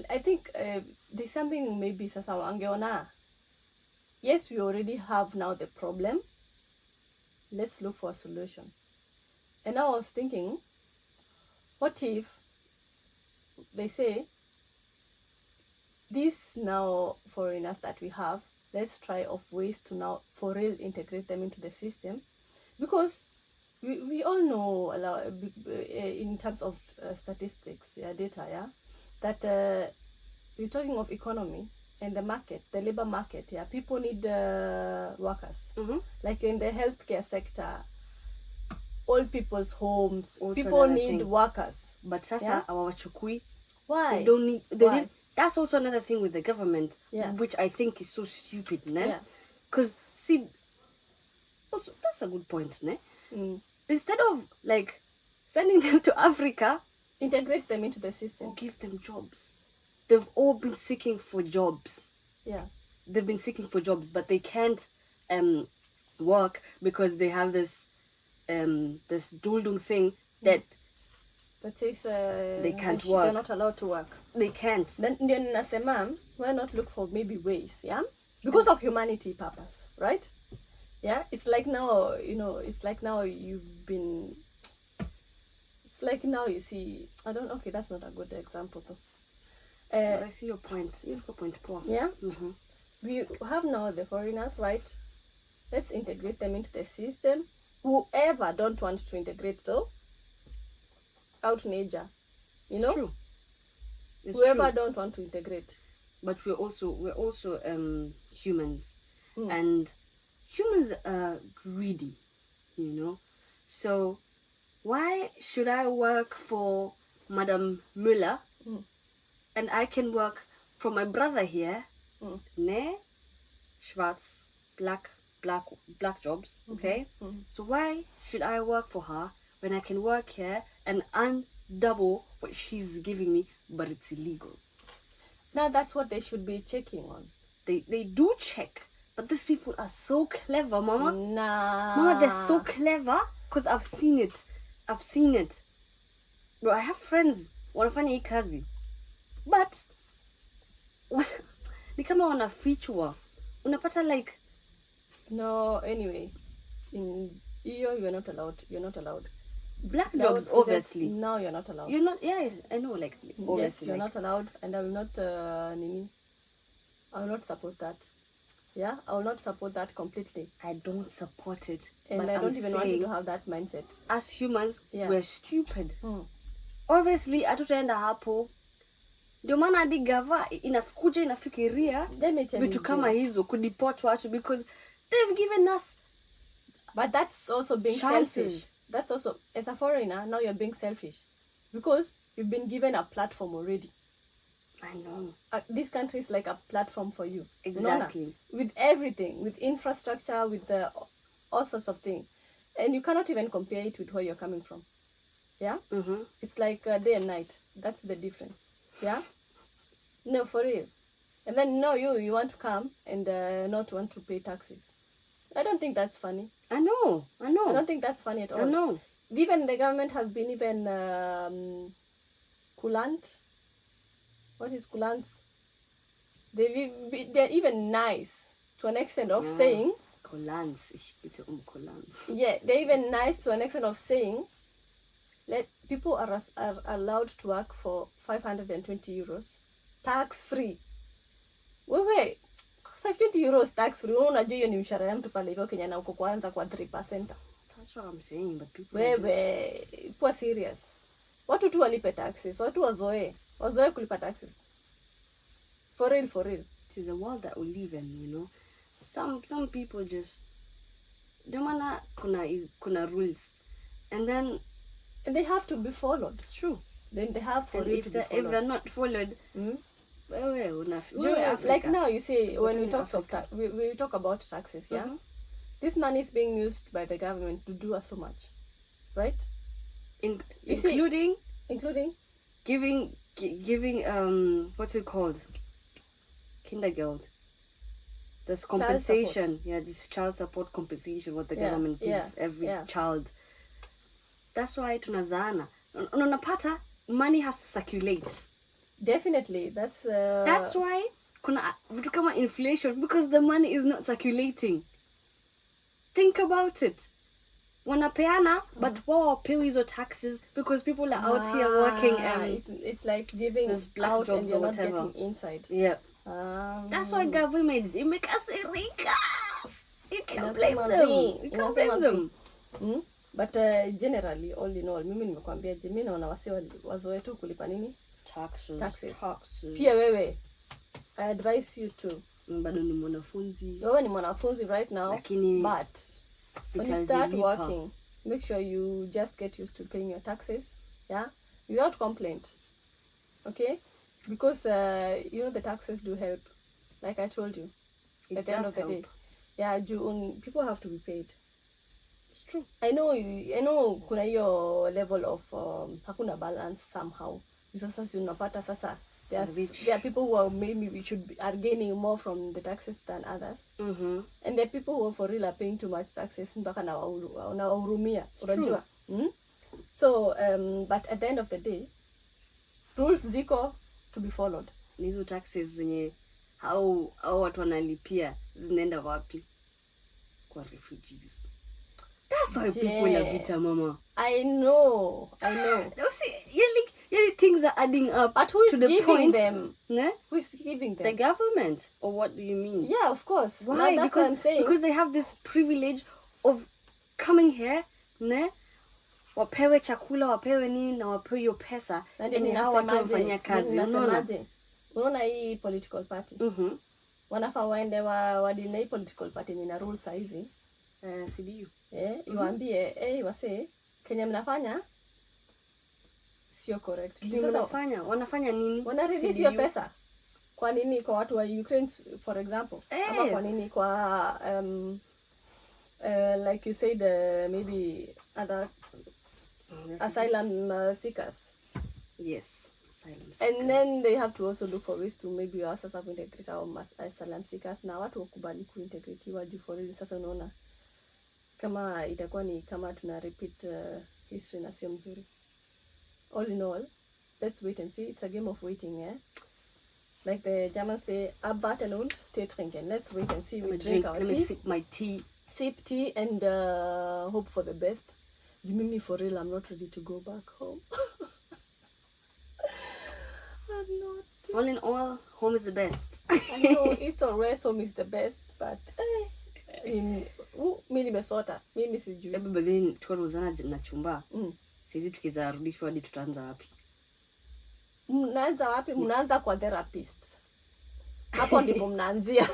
Speaker 1: I think there's something maybe sasa wangeona. Yes, we already have now the problem. Let's look for a solution. And now I was thinking, what if they say, these now foreigners that we have, let's try of ways to now for real integrate them into the system, because we all know in terms of statistics, data, that we're talking of economy and the market, the labor market, people need workers. Like in the healthcare sector, old people's homes, also people need thing. Workers.
Speaker 2: But sasa hawawachukui.
Speaker 1: Why?
Speaker 2: They don't need. Why? That's also another thing with the government, which I think is so stupid, ne? Because see, also that's a good point, ne? Instead of like sending them to Africa,
Speaker 1: integrate them into the system,
Speaker 2: or give them jobs. They've all been seeking for jobs. They've been seeking for jobs, but they can't work because they have this duldung thing that
Speaker 1: says
Speaker 2: they can't work.
Speaker 1: They're not allowed to work.
Speaker 2: They can't.
Speaker 1: Then nasema, why not look for maybe ways, because of humanity purpose, right? It's like now, it's like now you've been. It's like now you see. Okay, that's not a good example though.
Speaker 2: But I see your point. Your point, poor.
Speaker 1: We have now the foreigners, right? Let's integrate them into the system. Whoever don't want to integrate though, out nature,
Speaker 2: It's true.
Speaker 1: Whoever don't want to integrate.
Speaker 2: But we're also humans, and humans are greedy, So why should I work for Madame Müller, and I can work for my brother here, ne, schwarz, black jobs, okay? So why should I work for her when I can work here and earn double what she's giving me, but it's illegal?
Speaker 1: Now that's what they should be checking on.
Speaker 2: They do check, but these people are so clever, Mama.
Speaker 1: Nah.
Speaker 2: Mama, they're so clever because I've seen it. Bro, I have friends wanafanya hii kazi, but ni kama wanafichwa. Unapata like
Speaker 1: no, anyway, in EU you're not allowed.
Speaker 2: Black jobs, obviously.
Speaker 1: No, you're not allowed.
Speaker 2: You're not. Yeah, I know. Like obviously,
Speaker 1: yes, you're not allowed, and I will not. I will not support that. I will not support that completely.
Speaker 2: I don't support it,
Speaker 1: and
Speaker 2: but
Speaker 1: I don't even want you to have that mindset.
Speaker 2: As humans, we're stupid. Obviously, hatutaenda hapo. Ndio maana hadi gava inafikiria vitu kama hizo kudeport watu because they've given us.
Speaker 1: But that's also being selfish. That's also, as a foreigner, now you're being selfish because you've been given a platform already.
Speaker 2: I know.
Speaker 1: This country is like a platform for you.
Speaker 2: Exactly.
Speaker 1: With everything, with infrastructure, with all sorts of things. And you cannot even compare it with where you're coming from. It's like day and night. That's the difference. No, for real. And then you want to come and not want to pay taxes. I don't think that's funny.
Speaker 2: I know. I
Speaker 1: don't think that's funny at all.
Speaker 2: I know.
Speaker 1: Even the government has been even coolant. What is coolant? They're even nice to an extent of saying.
Speaker 2: Coolant. Ich bitte coolant.
Speaker 1: Yeah, they're even nice to an extent of saying, let people are allowed to work for 520 euros, tax free. Wait. 520 euros tax free. Unajua hiyo ni mshahara ya mtu pale hivyo Kenya na uko kwanza kwa 3%.
Speaker 2: That's what I'm saying, but people
Speaker 1: Wewe, kuwa serious. Watu tu walipe taxes. Watu wazoe kulipa taxes. For real.
Speaker 2: It is a world that we live in, you know. Some people just demana kuna rules, and
Speaker 1: they have to be followed. It's true. Then they have for it to be followed.
Speaker 2: If they're not followed,
Speaker 1: like now you see when we talk we talk about taxes, yeah. This money is being used by the government to do so much, right?
Speaker 2: Including giving what's it called? Kindergeld. There's compensation. Yeah, this child support compensation what the government gives every child. That's why tunazaana. Unapata money has to circulate.
Speaker 1: Definitely. That's
Speaker 2: why kuna vitu kama inflation, because the money is not circulating. Think about it. Wanapeana but wao wapewi hizo taxes because people are out here working and
Speaker 1: it's like giving out and you're not getting inside.
Speaker 2: Yeah. That's why government imekasirika. You can't blame them.
Speaker 1: But generally, all in all, mimi nimekwambia mimi naona wazoe tu kulipa nini? Taxes. Pia wewe, I advise you to.
Speaker 2: Bado ni mwanafunzi.
Speaker 1: Wewe ni mwanafunzi right now, but when you start working, make sure you just get used to paying your taxes, yeah, without complaint. Okay? Because you know the taxes do help, like I told you. At the end of the day, yeah, people have to be paid.
Speaker 2: It's true.
Speaker 1: I know kuna hiyo level of hakuna balance somehow. Sasa unapata sasa there are people who are maybe are gaining more from the taxes than others. And there are people who for real are paying too much taxes mpaka na wahurumia. Unajua? So but at the end of the day, rules ziko to be followed.
Speaker 2: Hizo taxes zenye au watu wanalipia zinaenda wapi? Kwa refugees. That's why people are bitter, mama.
Speaker 1: I know.
Speaker 2: See, things are adding up.
Speaker 1: But who is giving them?
Speaker 2: Ne?
Speaker 1: Who is giving them?
Speaker 2: The government. Or what do you mean?
Speaker 1: Yeah, of course.
Speaker 2: Why?
Speaker 1: That's what I'm saying.
Speaker 2: Because they have this privilege of coming here, ne? Wapewe chakula, wapewe nini, na wapewe hiyo pesa.
Speaker 1: And
Speaker 2: hao watu wafanya kazi.
Speaker 1: Unaona hii political party. Wanafaa waende wadine hii political party nina rules hizi.
Speaker 2: CDU.
Speaker 1: Iwaambie, wase, Kenya mnafanya sio correct.
Speaker 2: Wanafanya nini?
Speaker 1: Wana release hiyo pesa. Kwa nini kwa watu wa Ukraine for example? Ama kwa nini kwa like you said maybe other asylum seekers.
Speaker 2: Yes, asylum seekers.
Speaker 1: And then they have to also look for ways to maybe sasa kuintegrate our asylum seekers na watu wakubali kuintegrate juu for real. Sasa unaona kama itakuwa ni kama tuna repeat history na sio mzuri. All in all, let's wait and see. It's a game of waiting, yeah. Like the Germans say, abwarten und Tee trinken. Let's wait and see. We drink our tea.
Speaker 2: Let me sip my tea.
Speaker 1: Sip tea and hope for the best. You mean me for real? I'm not ready to go back home. I'm not.
Speaker 2: All in all, home is the best.
Speaker 1: I know east or west, home is the best, but mimi nimesota. Mimi sijui.
Speaker 2: But then tukaanza na chumba. Sisi tukizarudishwa hadi tutaanza wapi?
Speaker 1: Mnaanza wapi? Mnaanza kwa therapist. Hapo ndipo mnaanzia.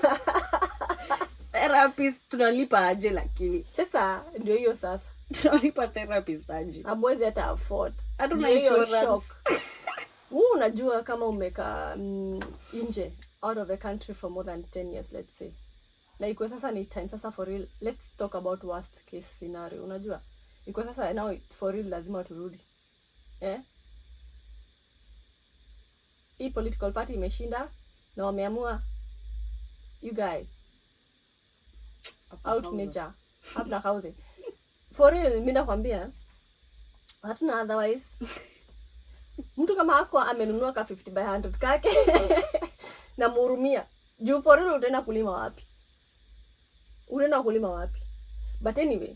Speaker 2: Therapist tunalipa aje lakini?
Speaker 1: Sasa ndio hiyo sasa.
Speaker 2: Tunalipa therapist aje?
Speaker 1: Hamwezi hata afford.
Speaker 2: Hatuna insurance.
Speaker 1: Unajua kama umeka nje out of the country for more than 10 years, let's say. Like sasa ni time sasa for real. Let's talk about worst case scenario. Unajua? Iko sasa now for real lazima turudi. Hii political party imeshinda na wameamua you guys out nature hapna housing. For real mimi nakwambia hatuna otherwise. Mtu kama hako amenunua ka 50 by 100 kake na muhurumia. Juu for real utaenda kulima wapi? But anyway,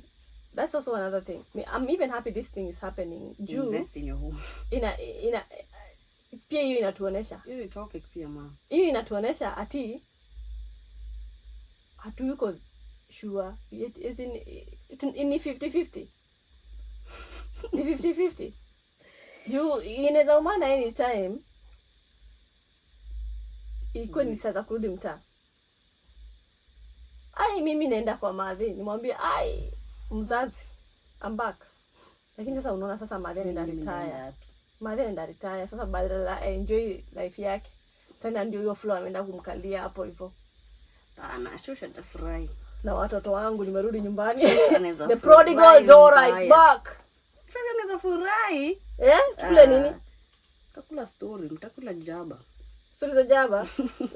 Speaker 1: that's also another thing. I'm even happy this thing is happening.
Speaker 2: Invest in your home.
Speaker 1: Pia hiyo inatuonesha.
Speaker 2: Hiyo topic pia ma.
Speaker 1: Hiyo inatuonesha ati yuko sure it is in 50-50. Ni 50-50. Juu inaweza umana anytime. Ikuwe ni saa za kurudi mtaa. Mimi naenda kwa madhi, nimwambie mzazi, I'm back. Lakini sasa unaona sasa madhi anaenda retire. Madhi anaenda retire sasa badala enjoy life yake. Tena ndio hiyo flow ameenda kumkalia hapo hivyo.
Speaker 2: Bana, shusha tafurahi.
Speaker 1: Na watoto wangu nimerudi nyumbani. The prodigal daughter is back.
Speaker 2: Anaweza furahi.
Speaker 1: Tukule nini?
Speaker 2: Tutakula story, mtakula jaba.
Speaker 1: Story za jaba?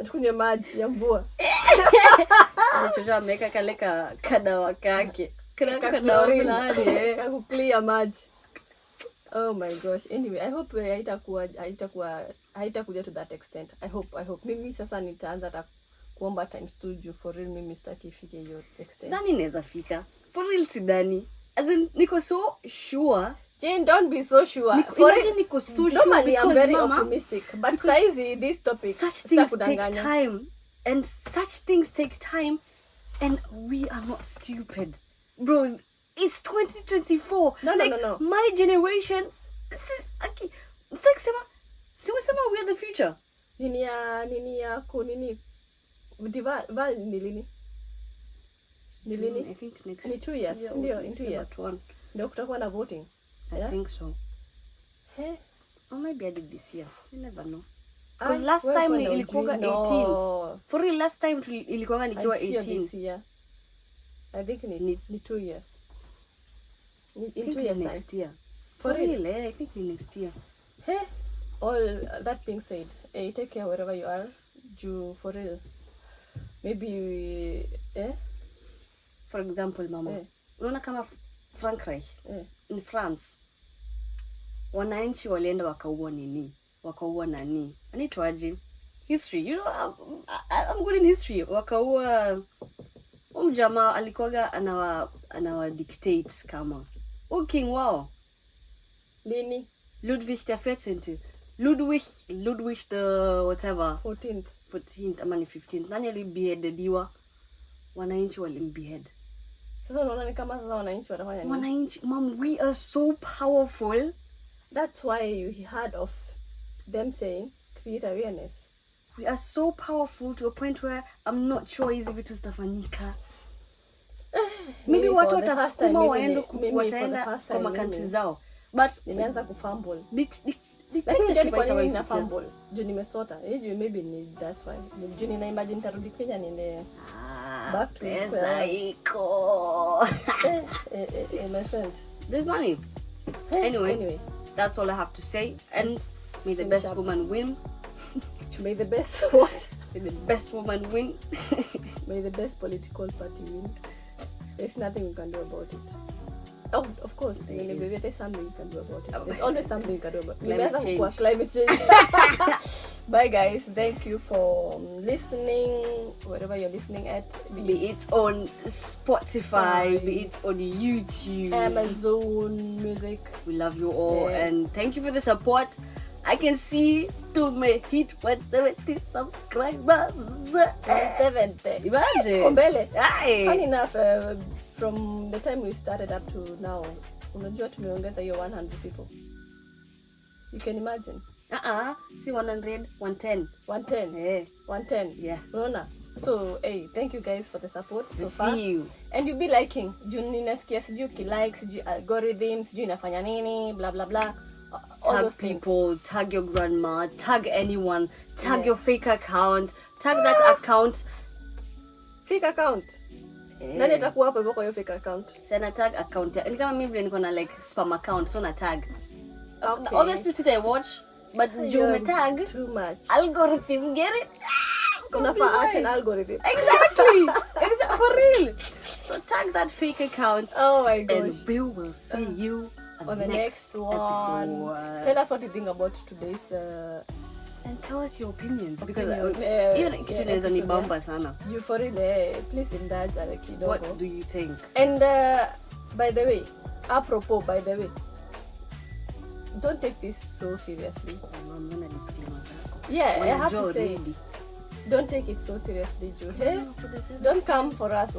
Speaker 1: Tukunywe maji ya mvua.
Speaker 2: Anachoja ameka kale kadawa kake.
Speaker 1: Kadawa fulani kakuklia maji. Oh my gosh. Anyway, I hope haitakuja to that extent. I hope. Mimi sasa nitaanza hata kuomba times 2 juu for real mimi sitaki ifike hiyo extent.
Speaker 2: Sidani inaweza fika. For real sidani. As in, niko so sure.
Speaker 1: Jane, don't be so sure.
Speaker 2: Niko so sure.
Speaker 1: Normally, I'm very optimistic. But saizi, this topic,
Speaker 2: such things take time. And such things take time. And we are not stupid. Bro, it's 2024.
Speaker 1: No.
Speaker 2: My generation, this is, okay. It's like, sema we are the future.
Speaker 1: Nini
Speaker 2: I think next
Speaker 1: year. 2 years. Ndio, in 2 years. Ndio kutakuwa na voting.
Speaker 2: I think so.
Speaker 1: Hey.
Speaker 2: Or maybe I did this year. You never know. Because last time ilikuwa 18. For real, last time ilikuwa nikiwa 18.
Speaker 1: I think ni 2 years. In 2 years
Speaker 2: next year.
Speaker 1: For
Speaker 2: real, I think next year.
Speaker 1: Hey. All that being said, take care wherever you are. For real. Maybe
Speaker 2: for example, mama. Unaona kama Frankreich, in France, wananchi walienda wakaua nani? Anaitwaje? History. You know, I'm good in history. Wakaua jamaa alikuwaga anawa dictate kama king wao.
Speaker 1: Lini?
Speaker 2: Ludwig the 14th. Ludwig the whatever. 14th ama ni 15th. Nani alibeheadiwa? Wananchi walimbehead.
Speaker 1: Sasa unaona ni kama sasa wananchi watafanya nini?
Speaker 2: Wananchi, mom, we are so powerful.
Speaker 1: That's why you heard of them saying create awareness.
Speaker 2: We are so powerful to a point where I'm not sure hizi vitu zitafanyika. Maybe watu watasukuma waende wataenda kwa makantri zao. But
Speaker 1: nimeanza kufumble.
Speaker 2: Lakini kwa nini
Speaker 1: na fumble? Juu nimesota. Maybe that's why. Juu nina imagine tarudi Kenya niende back to square. My friend.
Speaker 2: There's money. Anyway, that's all I have to say. And may the best woman win.
Speaker 1: May the best what?
Speaker 2: May the best woman win.
Speaker 1: May the best political party win. There's nothing we can do about it. Oh, of course. There's something you can do about it. There's always something you can do about it. Climate change. Bye, guys. Thank you for listening. Wherever you're listening at.
Speaker 2: Be it on Spotify, be it on YouTube,
Speaker 1: Amazon Music.
Speaker 2: We love you all. And thank you for the support. I can see to me hit 170 subscribers.
Speaker 1: 170.
Speaker 2: Imagine.
Speaker 1: Kombele. Funny enough, from the time we started up to now, unajua tumeongeza hiyo 100 people. You can imagine.
Speaker 2: See 100, 110.
Speaker 1: 110. 110.
Speaker 2: Yeah.
Speaker 1: Unaona? So, thank you guys for the support so far.
Speaker 2: See you.
Speaker 1: And you'll be liking. Juu ninasikia sijui ki-like, sijui algorithms, sijui inafanya nini, blah blah blah.
Speaker 2: Tag people, tag your grandma, tag anyone, tag your fake account, tag that account.
Speaker 1: Fake account? Nani atakuwa hapo hivyo kwa hiyo fake account?
Speaker 2: Sana tag account. Ni kama mimi vile niko na like spam account, so na tag.
Speaker 1: Okay.
Speaker 2: Obviously sit I watch, but you me tag
Speaker 1: too much.
Speaker 2: Algorithm, get it?
Speaker 1: Kuna fashion algorithm.
Speaker 2: Exactly. For real. So tag that fake account.
Speaker 1: Oh my gosh.
Speaker 2: And we will see you on the next episode.
Speaker 1: Tell us what you think about today's
Speaker 2: and tell us your opinions because
Speaker 1: even
Speaker 2: kitu inaweza ni bamba sana.
Speaker 1: You for real, please indulge a kidogo.
Speaker 2: What do you think?
Speaker 1: And by the way, apropos, by the way, don't take this so seriously.
Speaker 2: I'm gonna disclaimer zako.
Speaker 1: Yeah, I have to say it. Don't take it so seriously, Ju. Hey, don't come for us.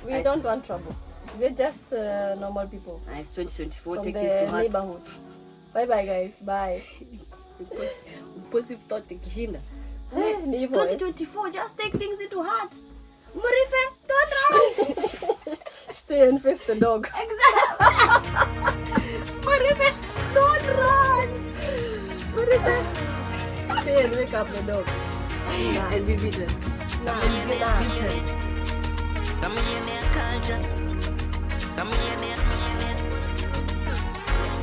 Speaker 1: We don't want trouble. We're just normal people.
Speaker 2: It's 2024.
Speaker 1: From
Speaker 2: Take
Speaker 1: the
Speaker 2: this to heart.
Speaker 1: Neighborhood. Bye bye guys. Bye.
Speaker 2: Impulsive thought ikishinda.
Speaker 1: Ni hivyo.
Speaker 2: 2024, just take things into heart. Murife, don't run.
Speaker 1: Stay and face the dog.
Speaker 2: Exactly. Murife, don't run. Murife,
Speaker 1: stay and wake up the dog.
Speaker 2: And be beaten.
Speaker 3: The millionaire culture.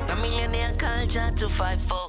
Speaker 3: The millionaire culture to fight for.